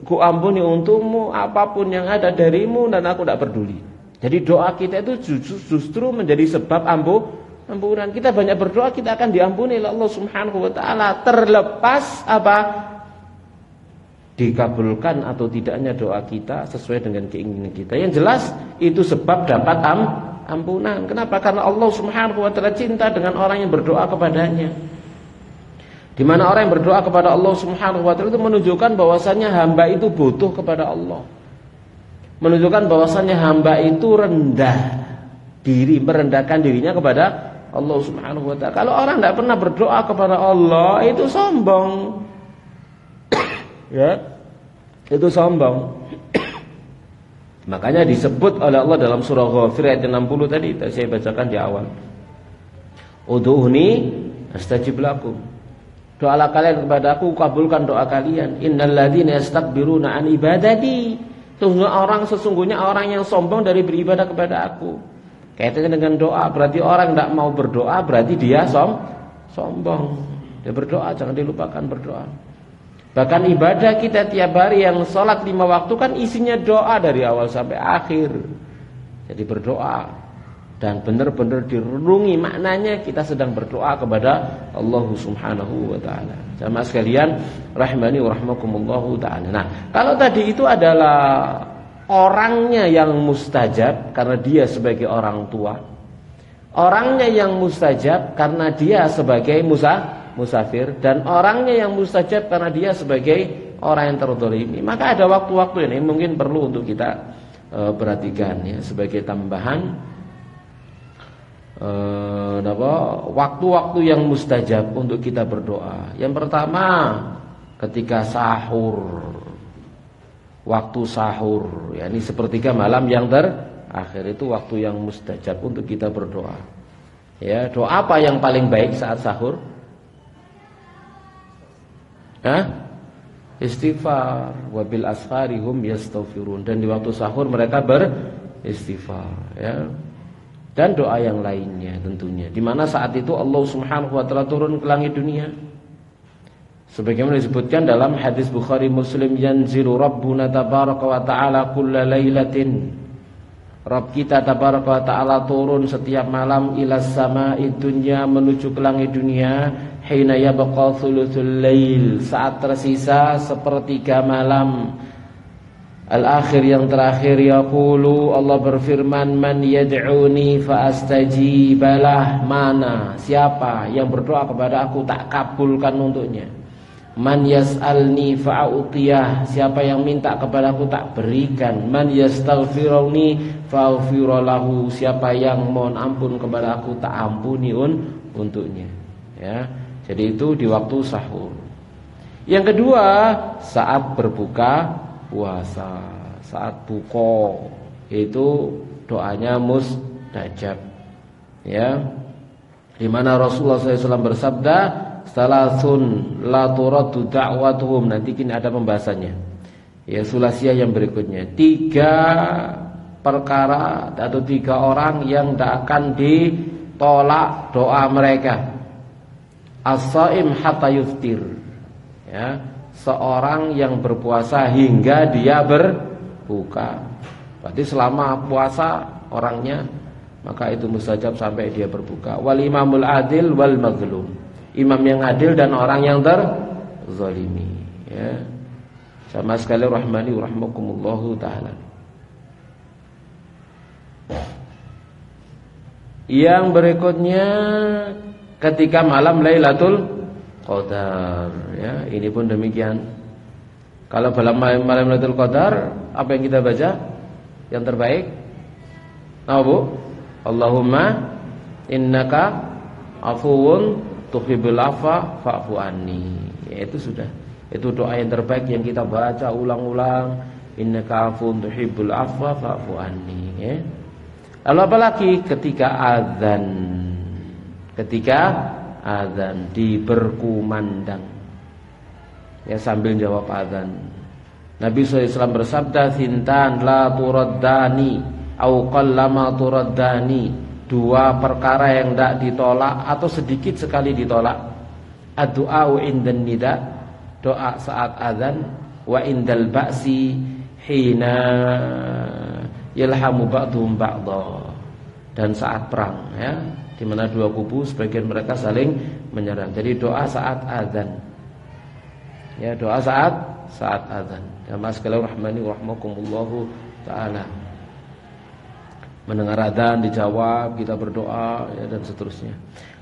ku ampuni untukmu apapun yang ada darimu dan aku tidak peduli. Jadi doa kita itu justru menjadi sebab ampunan. Kita banyak berdoa, kita akan diampuni oleh Allah Subhanahu wa taala, terlepas apa? dikabulkan atau tidaknya doa kita sesuai dengan keinginan kita. Yang jelas itu sebab dapat ampunan. Kenapa? Karena Allah Subhanahu wa taala cinta dengan orang yang berdoa kepadanya. Di mana orang yang berdoa kepada Allah Subhanahu wa taala itu menunjukkan bahwasannya hamba itu butuh kepada Allah. Menunjukkan bahwasannya hamba itu rendah diri, merendahkan dirinya kepada Allah Subhanahu wa taala. Kalau orang tidak pernah berdoa kepada Allah, itu sombong. Ya, itu sombong. Makanya disebut oleh Allah dalam surah Ghafir ayat 60 tadi saya bacakan di awal. Ud'uuni astajib lakum. Doalah kalian kepada aku, kabulkan doa kalian. Innalladzina yastakbiruna an ibadati. Sesungguhnya orang yang sombong dari beribadah kepada aku. Kaitannya dengan doa, berarti orang tidak mau berdoa, berarti dia sombong. Dia berdoa, jangan dilupakan berdoa. Bahkan ibadah kita tiap hari yang sholat 5 waktu kan isinya doa dari awal sampai akhir. Jadi berdoa dan benar-benar direnungi maknanya kita sedang berdoa kepada Allah Subhanahu wa taala. Jamaah sekalian rahimani wa rahmakumullahu taala. Nah, kalau tadi itu adalah orangnya yang mustajab karena dia sebagai orang tua. Orangnya yang mustajab karena dia sebagai musafir, dan orangnya yang mustajab karena dia sebagai orang yang terzalimi. Maka ada waktu-waktu ini mungkin perlu untuk kita perhatikan ya, sebagai tambahan waktu-waktu yang mustajab untuk kita berdoa. Yang pertama ketika sahur, waktu sahur ya, ini sepertiga malam yang terakhir itu waktu yang mustajab untuk kita berdoa. Ya, doa apa yang paling baik saat sahur? Istighfar, wabil ashari hum yastaghfirun, dan di waktu sahur mereka beristighfar ya. Dan doa yang lainnya tentunya, di mana saat itu Allah Subhanahu wa taala turun ke langit dunia. Sebagaimana disebutkan dalam hadis Bukhari Muslim, yanzilu rabbuna tabaraka wa taala kulla lailatin. Rabb kita tabaraka wa taala turun setiap malam ilas sama'i dunya, menuju ke langit dunia. Hina yabqa thuluthul lail, saat tersisa sepertiga malam. Al-akhir, yang terakhir, yaqulu, Allah berfirman, man yad'uni fa astajibalah, mana siapa yang berdoa kepada aku tak kabulkan untuknya. Man yas'alni fa a'tiyah, siapa yang minta kepada aku tak berikan. Man yastaghfiruni fa aghfira lahu, siapa yang mohon ampun kepada aku tak ampuni untuknya ya. Jadi itu di waktu sahur. Yang kedua saat berbuka puasa, saat buka, itu doanya mustajab ya. Di mana Rasulullah SAW bersabda, salasun la turaddu da'watuhum, nanti kini ada pembahasannya ya, sulasiah yang berikutnya. 3 perkara atau 3 orang yang tidak akan ditolak doa mereka. As-shaim hatta yuftir ya, seorang yang berpuasa hingga dia berbuka. Berarti selama puasa orangnya, maka itu mustajab sampai dia berbuka. Wal imamul adil wal mazlum, imam yang adil dan orang yang terzalimi ya. Sama sekali rahmani wa rahmakumullahu taala. Yang berikutnya ketika malam Lailatul Qadar ya, ini pun demikian. Kalau malam Lailatul Qadar, apa yang kita baca? Yang terbaik apa Bu? Allahumma innaka afuwun tuhibbul afwa fa'fu anni. Ya, itu sudah. Itu doa yang terbaik yang kita baca ulang-ulang. Innaka afuwun tuhibbul afwa fa'fu anni ya. Lalu apalagi ketika azan. Ketika azan diberkumandang ya, sambil jawab azan. Nabi SAW bersabda, "Thintan la turaddani au qallama turaddani." 2 perkara yang tidak ditolak atau sedikit sekali ditolak. Ad-du'a indan nida, doa saat azan, wa indal ba'si hina yalhamu ba'dhum ba'dha, dan saat perang ya, di mana 2 kubu sebagian mereka saling menyerang. Jadi doa saat azan ya, doa saat saat azan. Jamaah sekalian rahmani wa rahmakumullahu taala. Mendengar azan dijawab, kita berdoa ya, dan seterusnya.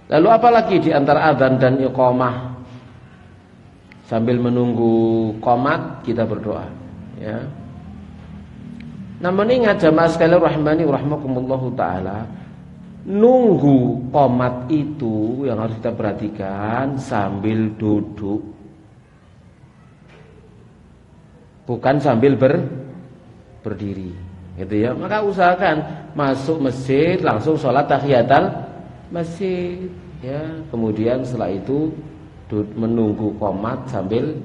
Lalu apalagi di antara azan dan iqamah? Sambil menunggu qomat kita berdoa ya. Namun ingat jamaah sekalian rahmani wa rahmakumullahu taala, nunggu qomat itu yang harus kita perhatikan sambil duduk, bukan sambil berdiri, gitu ya. Maka usahakan masuk masjid langsung sholat tahiyatul masjid, ya. Kemudian setelah itu menunggu qomat sambil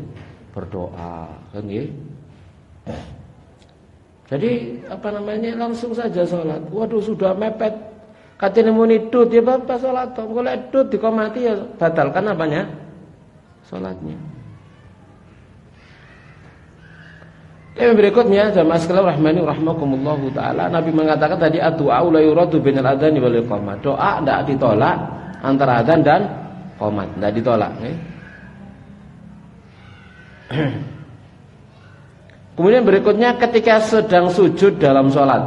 berdoa, kan ya. Jadi langsung saja sholat. Waduh sudah mepet, katanya muni dut ya bapak sholat. Kalau dut dikomati ya batalkan apanya? Sholatnya. Yang berikutnya jamaah sekalian rahmani rahmakumullahu taala, Nabi mengatakan tadi ad-du'a la yuradu bainal adzan wal iqamah. Doa tidak ditolak antara adzan dan qomat, tidak ditolak. Kemudian berikutnya ketika sedang sujud dalam sholat.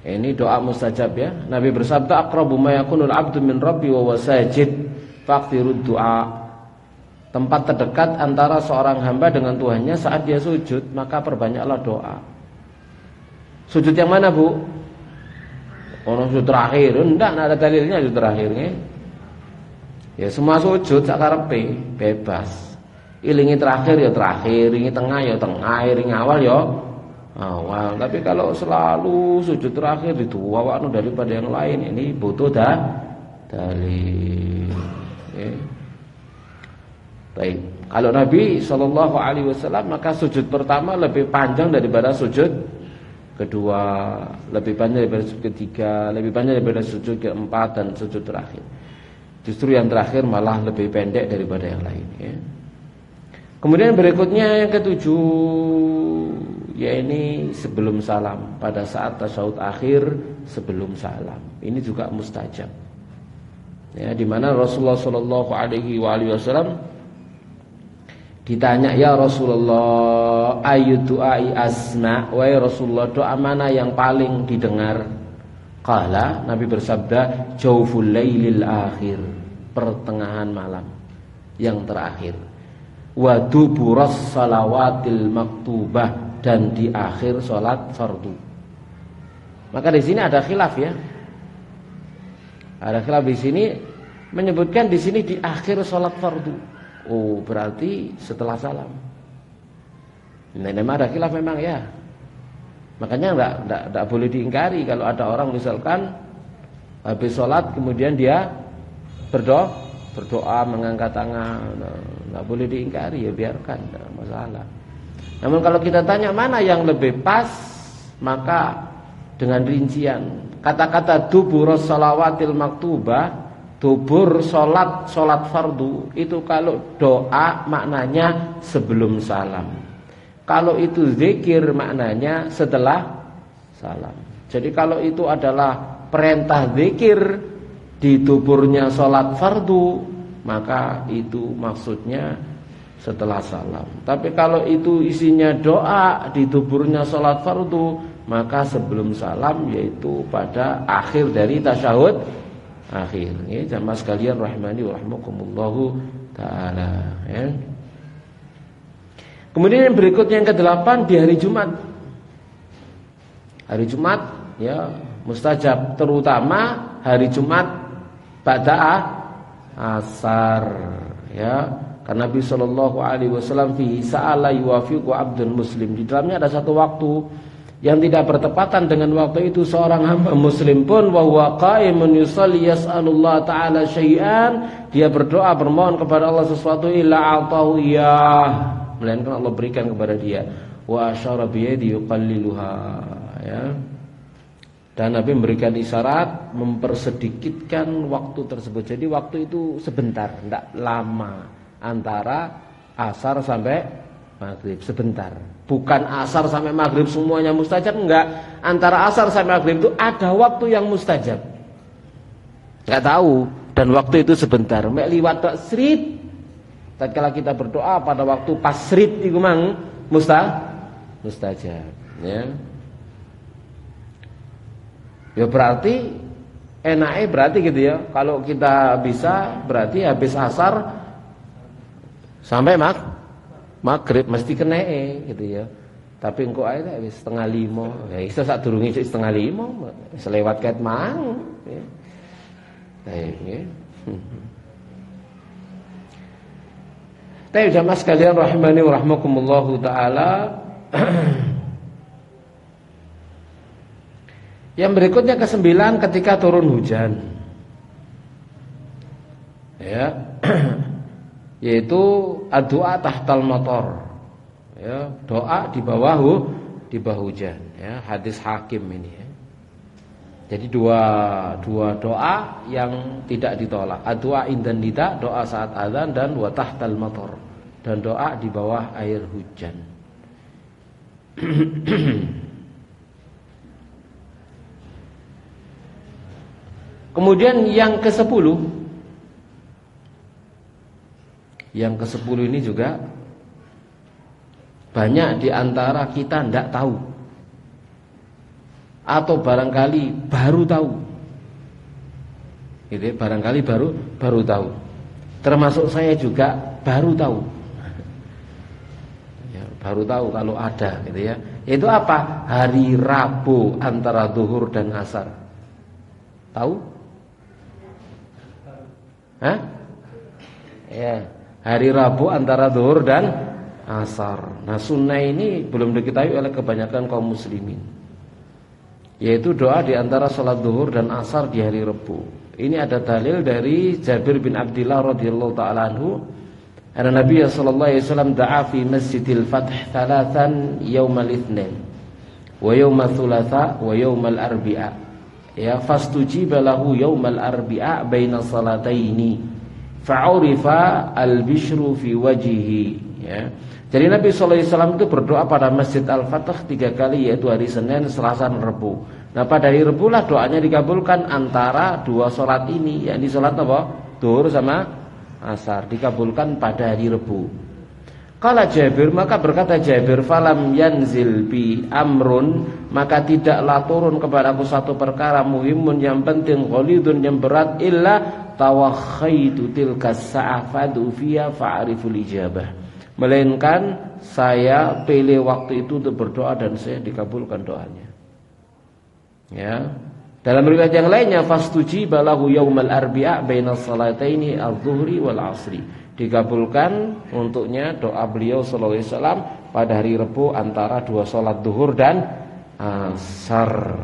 Ini doa mustajab ya. Nabi bersabda aqrabu ma yakunul abdu min rabbi wa wasajid faqtirud du'a. Tempat terdekat antara seorang hamba dengan Tuhannya saat dia sujud, maka perbanyaklah doa. Sujud yang mana, Bu? Sujud terakhir. Enggak ada dalilnya sujud terakhir nih. Ya semua sujud sakarepe bebas. Ilingi terakhir ya terakhir, ilingi tengah ya tengah, ilingi awal ya awal. Tapi kalau selalu sujud terakhir dituwawakno daripada yang lain, ini butuh dalil. Okay. Baik. Kalau Nabi SAW maka sujud pertama lebih panjang daripada sujud kedua, lebih panjang daripada sujud ketiga, lebih panjang daripada sujud keempat dan sujud terakhir. Justru yang terakhir malah lebih pendek daripada yang lain. Ya. Kemudian berikutnya yang ketujuh, yaitu sebelum salam, pada saat tasyahud akhir sebelum salam. Ini juga mustajab. Ya, di mana Rasulullah SAW ditanya, ya Rasulullah, ayu du'ai asma, wahai Rasulullah, doa mana yang paling didengar? Qala, Nabi bersabda, jauful lailil akhir, pertengahan malam yang terakhir. Wa duburas salawatil maktubah, dan di akhir sholat fardu. Maka di sini ada khilaf ya. Ada khilaf di sini menyebutkan di sini di akhir sholat fardu. Oh berarti setelah salam. Nah, memang ada khilaf memang ya. Makanya enggak boleh diingkari kalau ada orang misalkan habis sholat kemudian dia berdoa mengangkat tangan, nggak boleh diingkari ya, biarkan, tidak masalah. Namun kalau kita tanya mana yang lebih pas, maka dengan rincian kata-kata dubur salawatil maktubah, dubur sholat fardu itu kalau doa maknanya sebelum salam, kalau itu zikir maknanya setelah salam. Jadi kalau itu adalah perintah zikir di duburnya sholat fardu, maka itu maksudnya setelah salam. Tapi kalau itu isinya doa di duburnya sholat fardu, maka sebelum salam, yaitu pada akhir dari tasyahud akhir. Ya, jamaah sekalian rahmani wa rahmakumullahu ta'ala ya. Kemudian yang berikutnya yang ke-8 di hari Jumat. Hari Jumat ya mustajab, terutama hari Jumat pada asar ya, karena Nabi SAW fi sa'ala yuwafiqu abdun muslim, di dalamnya ada satu waktu yang tidak bertepatan dengan waktu itu seorang hamba muslim pun wa huwa qa'imun yusalli yas'alullah ta'ala syai'an, dia berdoa bermohon kepada Allah sesuatu, illa a'tahu iyah, melainkan Allah berikan kepada dia, wa asyara bi yadi yuqalliluha ya. Dan Nabi memberikan isyarat mempersedikitkan waktu tersebut. Jadi waktu itu sebentar, tidak lama, antara asar sampai maghrib, sebentar. Bukan asar sampai maghrib semuanya mustajab, enggak. Antara asar sampai maghrib itu ada waktu yang mustajab. Enggak tahu, dan waktu itu sebentar. Mek liwat tok srit tatkala kita berdoa pada waktu pasrit iku mang mustajab, ya. Ya berarti enake berarti gitu ya. Kalau kita bisa berarti habis asar sampai maghrib mesti kenee gitu ya. Tapi engko ae wis 4:30. Ya iso sadurunge 4:30 selewat ket mang. Ya. Baik ya. Tapi jamaah sekalian rahimani wa rahmakumullahu taala. Yang berikutnya ke-9 ketika turun hujan. Ya. Yaitu doa tahtal matar. Ya, doa di bawah hujan, ya, hadis Hakim ini ya. Jadi dua doa yang tidak ditolak. Doa indan nida, doa saat azan, dan wa tahtal matar, dan doa di bawah air hujan. Kemudian yang ke-10. Yang ke-10 ini juga banyak di antara kita tidak tahu, atau barangkali baru tahu. Gitu ya, barangkali baru tahu. Termasuk saya juga baru tahu. Ya, baru tahu kalau ada gitu ya. Itu apa? Hari Rabu antara zuhur dan asar. Tahu? Hah? Ya, hari Rabu antara zuhur dan asar. Nah, sunnah ini belum diketahui oleh kebanyakan kaum muslimin, yaitu doa di antara salat zuhur dan asar di hari Rabu. Ini ada dalil dari Jabir bin Abdullah radhiyallahu taala anhu, anna Nabiy sallallahu alaihi wasallam da'a fi Masjidil Fath thalathan yaumal itsnin wa yaumal thulatha wa yaumal arbi'a. Ya, fastujiba lahu yaumal arbi'a baina salataini fa'urifa al-bishru fi wajhihi. Ya. Jadi Nabi SAW itu berdoa pada Masjid Al-Fatah 3 kali, yaitu hari Senin, Selasa, dan Rabu. Nah pada hari Rabu lah doanya dikabulkan antara dua sholat ini, yakni sholat apa? Zuhur sama asar, dikabulkan pada hari Rabu. Kala Jabir, maka berkata Jabir, falam yanzil bi amrun, maka tidaklah turun kepadaku satu perkara muhimun yang penting, ghalidun yang berat, illa tawakhaitu tilka sa'ah fadu fiha fa'ariful ijabah. Melainkan saya pilih waktu itu untuk berdoa dan saya dikabulkan doanya. Ya. Dalam riwayat yang lainnya, fastujiba lahu yaumal arbi'a baina salataini adz-dzuhri wal 'ashri. Dikabulkan untuknya doa beliau sallallahu alaihi wasallam pada hari Rabu antara dua salat zuhur dan asar.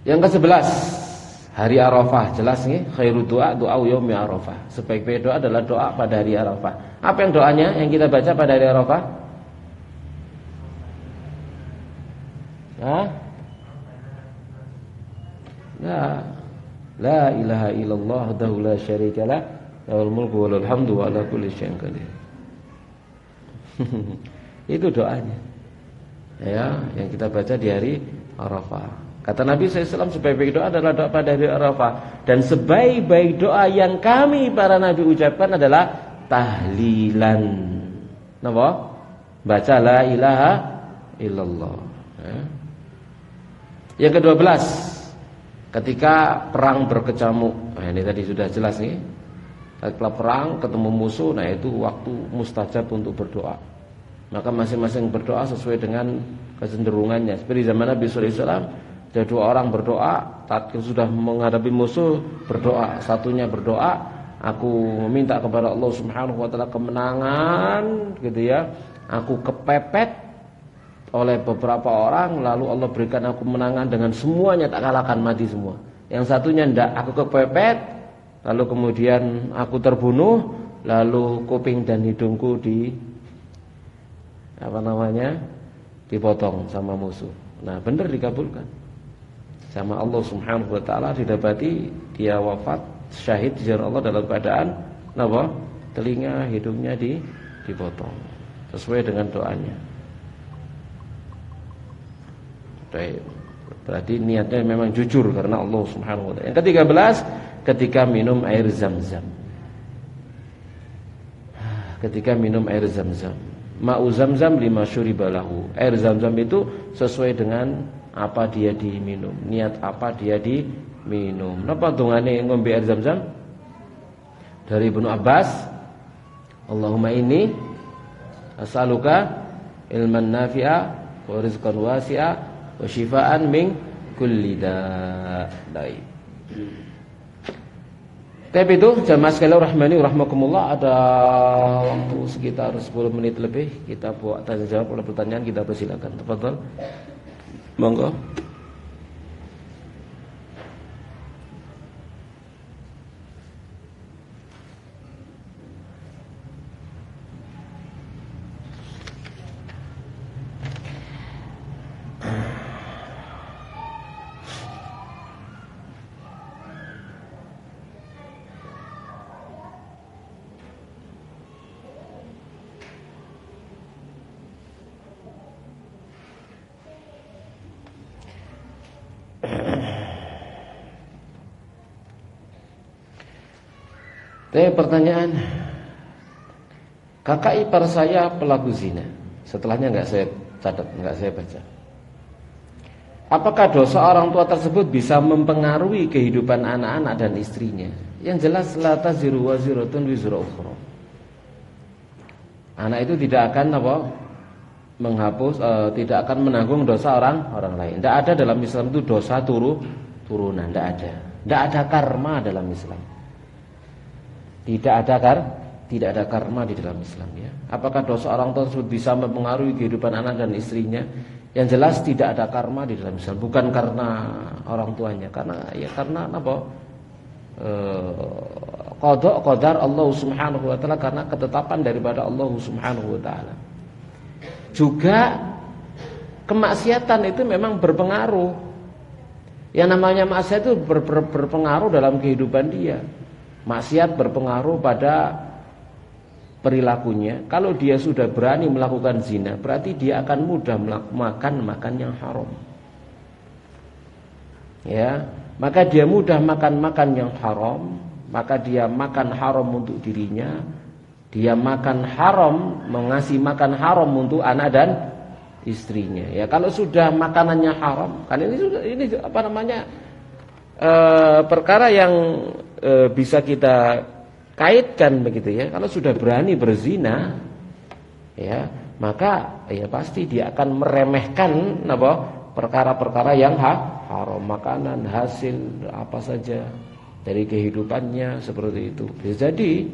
Yang ke-11, hari Arafah. Jelas nih, khairu doa yaumi Arafah. Sebaik-baik doa adalah doa pada hari Arafah. Apa yang doanya yang kita baca pada hari Arafah? La ilaha illallah wahdahu la syarikalah, lahul mulku wa lahul hamdu wa ala kulli syai'in qadir. Itu doanya. Ya, yang kita baca di hari Arafah. Kata Nabi SAW, sebaik-baik doa adalah doa pada hari Arafah. Dan sebaik-baik doa yang kami para Nabi ucapkan adalah tahlilan. Napa? Baca la ilaha illallah. Ya. Yang ke-12, ketika perang berkecamuk. Nah, ini tadi sudah jelas nih. Setelah perang ketemu musuh, nah itu waktu mustajab untuk berdoa. Maka masing-masing berdoa sesuai dengan kecenderungannya. Seperti zaman Nabi SAW, ada 2 orang berdoa, tatkala sudah menghadapi musuh berdoa. Satunya berdoa, aku meminta kepada Allah Subhanahu wa taala kemenangan, gitu ya. Aku kepepet oleh beberapa orang, lalu Allah berikan aku kemenangan dengan semuanya, tak kalahkan, mati semua. Yang satunya ndak, aku kepepet, lalu kemudian aku terbunuh, lalu kuping dan hidungku dipotong sama musuh. Nah, benar dikabulkan sama Allah Subhanahu wa taala, didapati dia wafat syahid di jalan Allah dalam keadaan telinga hidungnya dipotong sesuai dengan doanya. Berarti niatnya memang jujur karena Allah Subhanahu wa taala. Yang ke-13, ketika minum air Zam-Zam. Ketika minum air Zam-Zam. Ma'u Zam-Zam lima syuribalahu. Air Zam-Zam itu sesuai dengan apa dia diminum, niat apa dia diminum. Napa dongane ngombe air Zam-Zam? Dari Ibnu Abbas, Allahumma inni as'aluka ilman nafi'a wa rizqan wasi'a wa shifaan min kulli da'i. Tapi itu jamaah sekalian rahmani rahmakumullah, ada waktu sekitar 10 menit lebih. Kita buat tanya jawab, oleh pertanyaan kita persilakan. Tafadhol. Monggo. Pertanyaan, kakak ipar saya pelaku zina. Setelahnya nggak saya catat, nggak saya baca. Apakah dosa orang tua tersebut bisa mempengaruhi kehidupan anak-anak dan istrinya? Yang jelas la taziru waziratun wizra ukhra. Anak itu tidak akan menghapus, tidak akan menanggung dosa orang lain. Tidak ada dalam Islam itu dosa turunan, tidak ada. Tidak ada karma dalam Islam. Tidak ada karma di dalam Islam, ya. Apakah dosa orang tua tersebut bisa mempengaruhi kehidupan anak dan istrinya? Yang jelas tidak ada karma di dalam Islam. Bukan karena orang tuanya, karena apa? Qadar Allah Subhanahu wa taala, karena ketetapan daripada Allah Subhanahu wa taala. Juga kemaksiatan itu memang berpengaruh. Yang namanya maksiat itu berpengaruh dalam kehidupan dia. Maksiat berpengaruh pada perilakunya. Kalau dia sudah berani melakukan zina, berarti dia akan mudah makan yang haram. Ya, maka dia mudah makan yang haram, maka dia makan haram untuk dirinya, dia makan haram, mengasih makan haram untuk anak dan istrinya. Ya, kalau sudah makanannya haram, kan ini apa namanya? Perkara yang bisa kita kaitkan begitu, ya. Kalau sudah berani berzina, ya, maka ya pasti dia akan meremehkan perkara-perkara yang haram, makanan, hasil apa saja dari kehidupannya, seperti itu. Bisa jadi,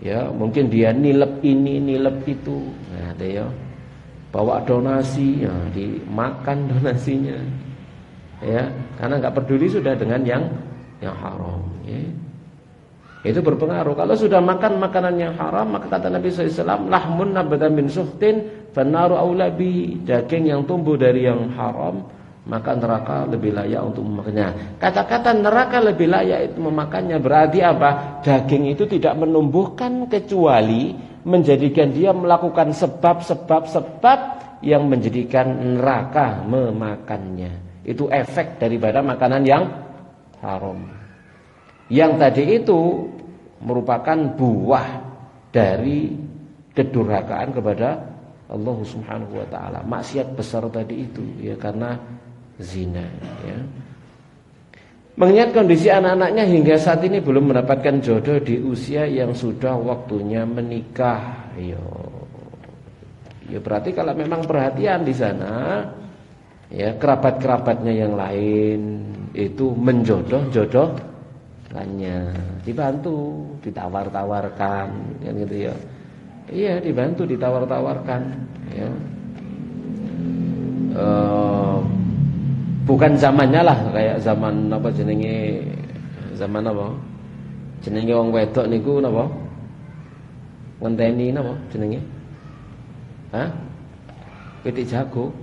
ya, mungkin dia nilep ini, nilep itu. Nah, ya, bawa donasi, ya, dimakan donasinya. Ya, karena nggak peduli sudah dengan yang haram, ya. Itu berpengaruh. Kalau sudah makan makanan yang haram, maka kata Nabi SAW, lahmun nabata min suhtin fannaru aula bi, daging yang tumbuh dari yang haram, maka neraka lebih layak untuk memakannya. Kata-kata neraka lebih layak itu memakannya berarti apa? Daging itu tidak menumbuhkan kecuali menjadikan dia melakukan sebab-sebab yang menjadikan neraka memakannya. Itu efek daripada makanan yang haram. Yang tadi itu merupakan buah dari kedurhakaan kepada Allah Subhanahu wa taala. Maksiat besar tadi itu, ya, karena zina, ya. Mengingat kondisi anak-anaknya hingga saat ini belum mendapatkan jodoh di usia yang sudah waktunya menikah. Ya berarti kalau memang perhatian di sana, ya, kerabat-kerabatnya yang lain itu menjodoh-jodohkannya, dibantu, ditawar-tawarkan, kan gitu, ya. Iya, dibantu, ditawar-tawarkan, ya. Bukan zamannya lah, kayak zaman apa jenenge, zaman apa? Jenenge wong wedok niku napa? Ngenteni napa jenenge? Hah? Pitik jago.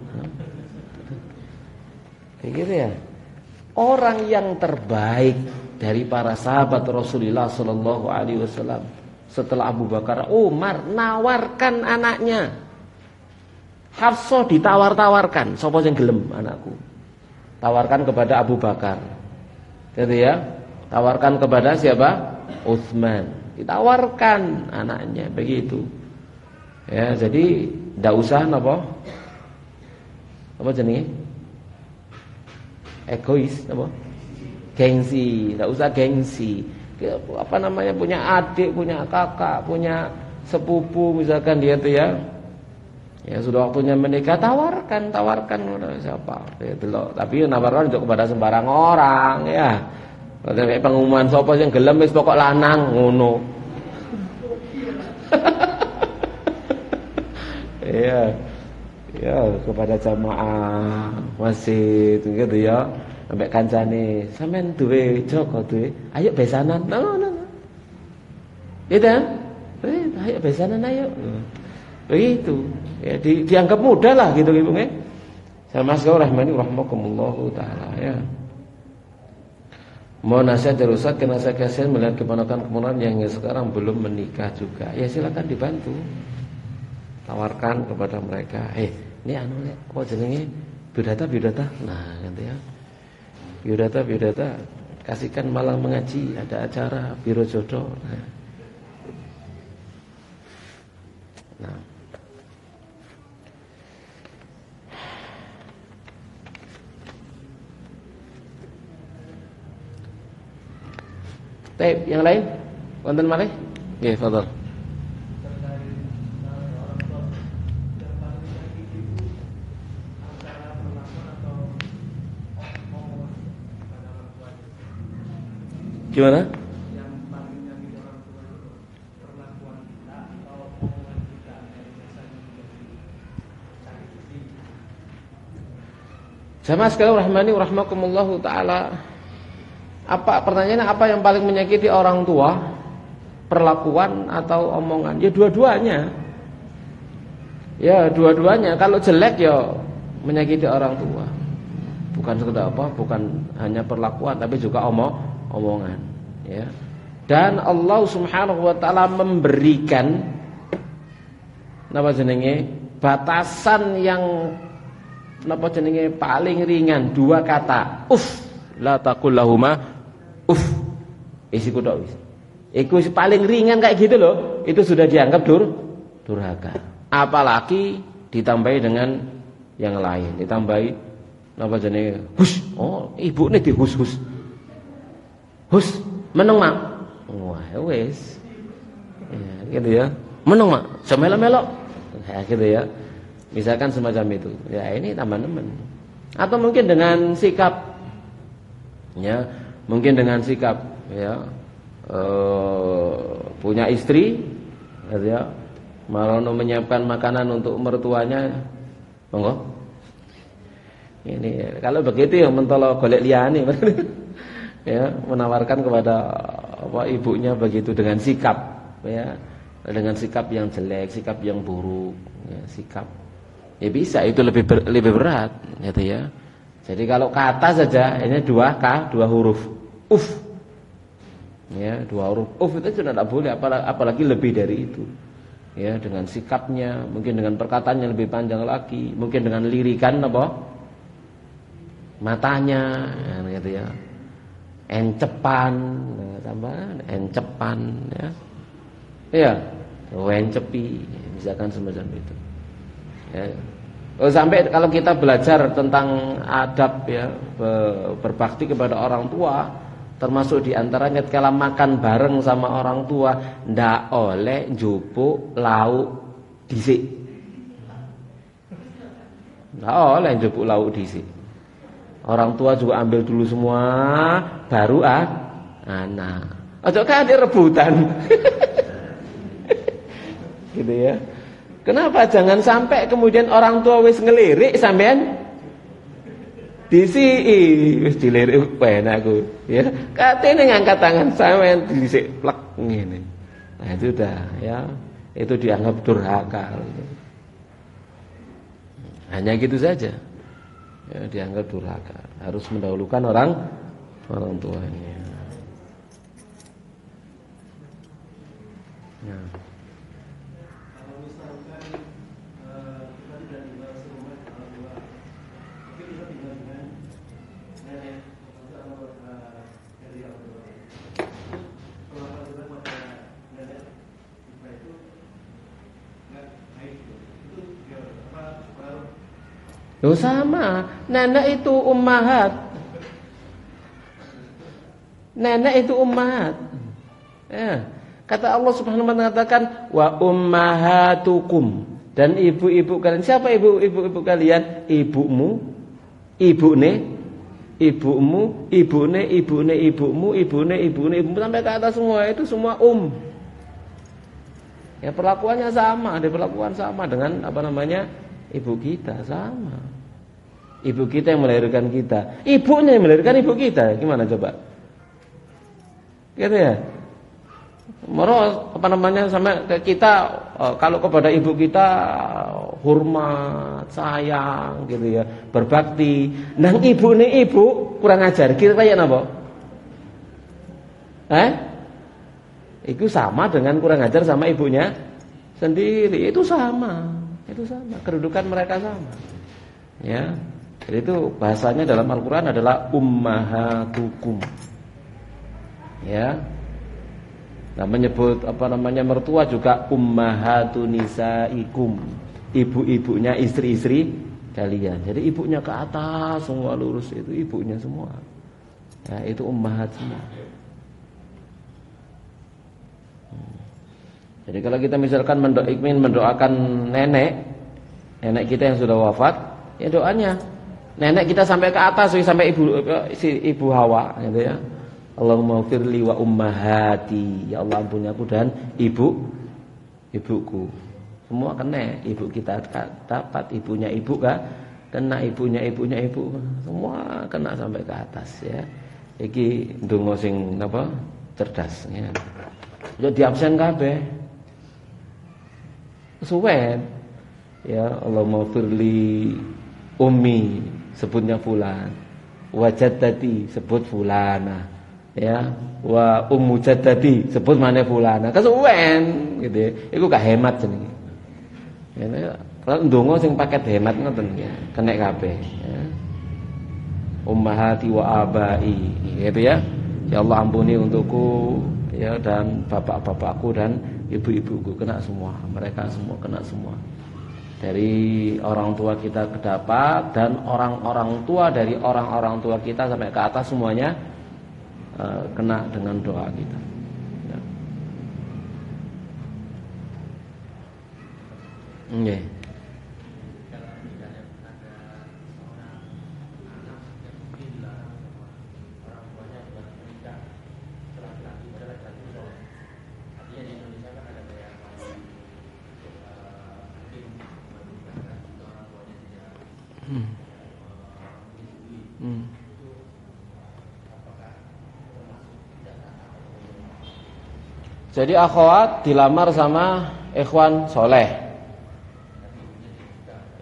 Kayak gitu, ya. Orang yang terbaik dari para sahabat Rasulullah Sallallahu Alaihi Wasallam setelah Abu Bakar, Umar nawarkan anaknya. Hafsah ditawar-tawarkan, sapa sing gelem anakku? Tawarkan kepada Abu Bakar, gitu, ya. Tawarkan kepada siapa? Utsman. Ditawarkan anaknya begitu. Ya, jadi ndak usah napa? Apa jenenge? Egois apa? Gengsi, ndak usah gengsi. Apa namanya, punya adik, punya kakak, punya sepupu misalkan dia tuh ya. Ya sudah waktunya menikah, tawarkan kepada siapa? Gitu loh. Tapi nawarkan juga kepada sembarang orang ya. Kayak pengumuman sapa sing gelem wis pokok lanang ngono. Iya. Ya, kepada jamaah masjid gitu ya. Sampai kancane, sampean duwe Joko duwe, ayo besanan. No. Gitu kan? Ayo besanan ayo. Begitu. Ya dianggap mudah lah gitu Ibu nggih. Sama sekali rahmani rahmakumullah taala ya. Mohon nasihat dari Ustaz, karena saya kasihan melihat keponakan-keponakan yang sekarang belum menikah juga. Ya silakan dibantu. Tawarkan kepada mereka. Ini anu lek, apa jenenge? Biodata. Nah, gitu ya. Biodata. Kasihkan Malang mengaji, ada acara Biro Jodoh. Nah. Baik, yang lain? Wonten malih? Nggih, fadhol. Gimana? Jamaah sekalian rahmani rahmakumullahu taala. Apa pertanyaannya, apa yang paling menyakiti orang tua? Perlakuan atau omongan? Ya dua-duanya. Ya dua-duanya. Kalau jelek ya menyakiti orang tua. Bukan sekedar apa, bukan hanya perlakuan tapi juga omongan, ya. Dan Allah Subhanahu wa taala memberikan napa jenenge batasan yang napa jenenge paling ringan, 2 kata. La taqul lahuma isiku tok wis. Iku paling ringan kayak gitu loh, itu sudah dianggap durhaka. Apalagi ditambahi dengan yang lain, ditambahi napa jenenge ibune dihus. Hus, meneng mak. Wah, wis. Ya, gitu ya. Meneng mak, semelo-melo. Ya, gitu ya. Misalkan semacam itu. Ya, ini tambah nemen. Atau mungkin dengan sikap, ya, mungkin dengan sikap, ya, punya istri, ya, marono menyiapkan makanan untuk mertuanya, monggo. Ini kalau begitu ya mentolo golek liyane. Ya, menawarkan kepada ibunya begitu dengan sikap, ya, dengan sikap yang jelek, sikap yang buruk, ya, sikap. Ya bisa, itu lebih berat, gitu ya. Jadi kalau kata saja ini 2 huruf. Ya, 2 huruf. Itu sudah tidak boleh, apalagi lebih dari itu. Ya, dengan sikapnya, mungkin dengan perkataan yang lebih panjang lagi, mungkin dengan lirikan matanya, gitu ya. Encepan, tambahan encepan, ya. Iya, encepi, misalkan semacam itu. Ya. Sampai kalau kita belajar tentang adab, ya, berbakti kepada orang tua, termasuk diantaranya kalau makan bareng sama orang tua ndak oleh njupuk lauk dhisik. Ndak oleh njupuk lauk dhisik. Orang tua juga ambil dulu semua, baru anak. Ojo kan ada rebutan. Gitu ya. Kenapa jangan sampai kemudian orang tua wis ngelirik sampean disiki, wis dilirik penakku, ya. Katene ngangkat tangan sampean disik plek ngene. Nah, itu dah, ya. Itu dianggap durhaka. Hanya gitu saja. Ya, dianggap durhaka. Harus mendahulukan orang tuanya. Ya. Loh sama, nenek itu ummahat. Nenek itu ummahat. Ya. Kata Allah Subhanahu wa taala mengatakan wa ummahatukum, dan ibu-ibu kalian. Siapa ibu-ibu kalian? Ibumu, ibune, ibumu, ibune, ibumu, ibune, sampai ke atas semua itu semua Ya perlakuannya sama, diperlakukan sama dengan ibu kita sama. Ibu kita yang melahirkan kita, ibunya yang melahirkan ibu kita. Gimana coba? Gitu ya. Sampai ke kita kalau kepada ibu kita hormat, sayang gitu ya, berbakti. Nang ibu kurang ajar, kira kayak napa? Itu sama dengan kurang ajar sama ibunya sendiri. Itu sama. Kedudukan mereka sama. Ya. Jadi itu bahasanya dalam Al-Qur'an adalah ummahatukum. Ya. Nah, menyebut mertua juga ummahatun nisaikum. Ibu-ibunya istri-istri kalian. Jadi ibunya ke atas semua lurus itu ibunya semua. Ya, itu ummahat semua. Jadi kalau kita misalkan ingin mendoakan nenek kita yang sudah wafat, ya doanya nenek kita sampai ke atas, sampai ibu Hawa, gitu ya. Allahumma firli wa ummahati, ya Allah ampuni aku dan ibuku. Semua kena, ibu kita dapat, ibunya ibu kena, ibunya ibu, semua kena sampai ke atas ya. Iki ndonga sing cerdas ya. Yo diabsen kabeh. Suwen ya, Allahumma firli ummi, sebutnya fulan, wa jaddati, sebut fulana ya, wa ummu jaddati, sebut mana fulana, kesuwen gitu ya. Iku gak hemat jenenge ya. Kalau ndonga sing paket hemat ngoten ya, kena kabeh ya. Ummahati wa abai gitu ya. Ya Allah ampuni untukku ya, dan bapak-bapakku dan ibu-ibuku, kena semua, mereka semua kena semua. Dari orang tua kita kedapat dan orang-orang tua dari orang-orang tua kita sampai ke atas semuanya kena dengan doa kita. Ya. Okay. Jadi akhwat dilamar sama ikhwan soleh,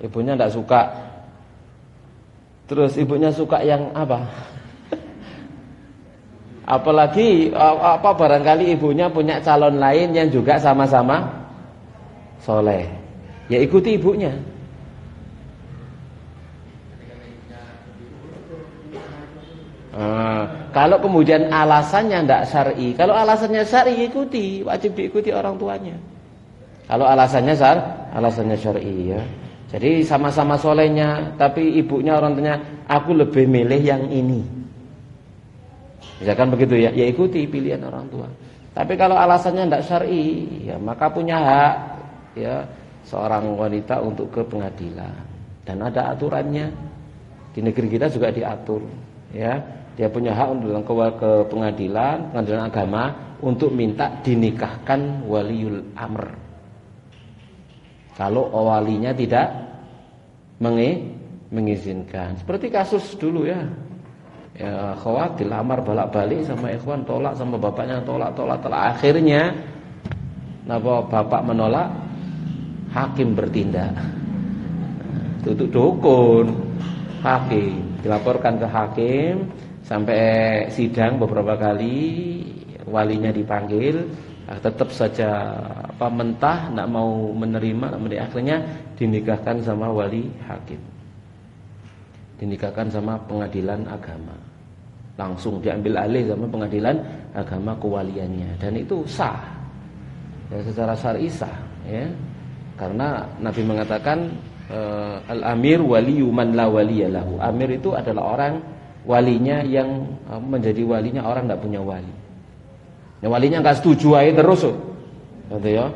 ibunya tidak suka. Terus ibunya suka yang apa? Apalagi barangkali ibunya punya calon lain yang juga sama-sama soleh, ya ikuti ibunya. Kalau kemudian alasannya tidak syar'i, kalau alasannya syar'i ikuti, wajib diikuti orang tuanya. Kalau alasannya syar'i ya. Jadi sama-sama solehnya, tapi ibunya orang tuanya, aku lebih milih yang ini. Misalkan begitu ya, ya ikuti pilihan orang tua. Tapi kalau alasannya tidak syar'i, ya maka punya hak ya seorang wanita untuk ke pengadilan, dan ada aturannya. Di negeri kita juga diatur ya. Dia punya hak untuk ke pengadilan agama untuk minta dinikahkan waliul amr. Kalau walinya tidak mengizinkan. Seperti kasus dulu ya. Ya, akhwat dilamar bolak-balik sama ikhwan, tolak sama bapaknya, tolak. Akhirnya bapak menolak, hakim bertindak. Tutup dukun, hakim dilaporkan ke hakim. Sampai sidang beberapa kali, walinya dipanggil, tetap saja mentah, tidak mau menerima. Akhirnya dinikahkan sama wali hakim, dinikahkan sama pengadilan agama, langsung diambil alih sama pengadilan agama kewaliannya, dan itu sah ya, secara syar'i sah ya, karena Nabi mengatakan al-amir waliyu man la waliyalahu. Amir itu adalah orang walinya yang menjadi walinya orang enggak punya wali. Yang walinya enggak setuju ae terus. Gitu ya.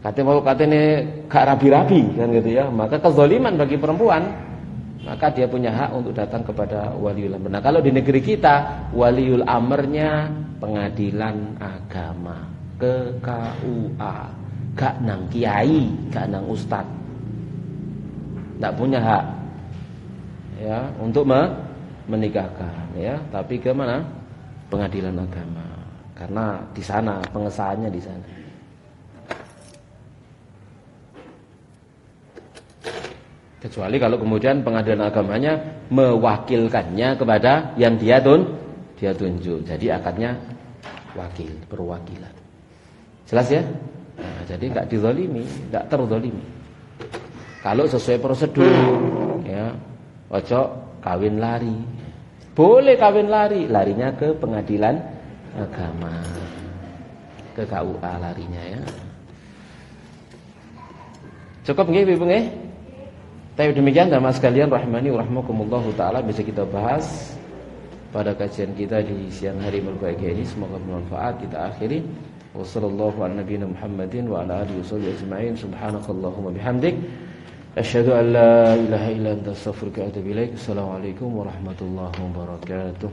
Katanya gak rabi-rabi kan gitu ya. Maka kezaliman bagi perempuan, maka dia punya hak untuk datang kepada waliul amr. Nah, kalau di negeri kita waliul amrnya pengadilan agama, ke KUA, gak nang kiai, gak nang ustad. Tidak punya hak ya untuk menikahkan ya, tapi ke mana? Pengadilan agama. Karena di sana pengesahannya di sana. Kecuali kalau kemudian pengadilan agamanya mewakilkannya kepada yang dia tunjuk. Jadi akadnya wakil, perwakilan. Jelas ya? Nah, jadi enggak dizalimi, enggak terzalimi. Kalau sesuai prosedur ya, ojo kawin lari. Boleh kawin lari, larinya ke pengadilan agama. Ke KUA larinya ya. Cukup nggih Ibu nggih? Tapi demikian jamaah sekalian rahimani wa rahmakumullah taala, bisa kita bahas pada kajian kita di siang hari berbahagia ini. Semoga bermanfaat. Kita akhiri wassallallahu ala nabiyina Muhammadin wa ala alihi wasallam ajma'in. Subhanakallahumma bihamdik asyhadu an la ilaha illa anta astaghfiruka wa atubu ilaik. Assalamualaikum warahmatullahi wabarakatuh.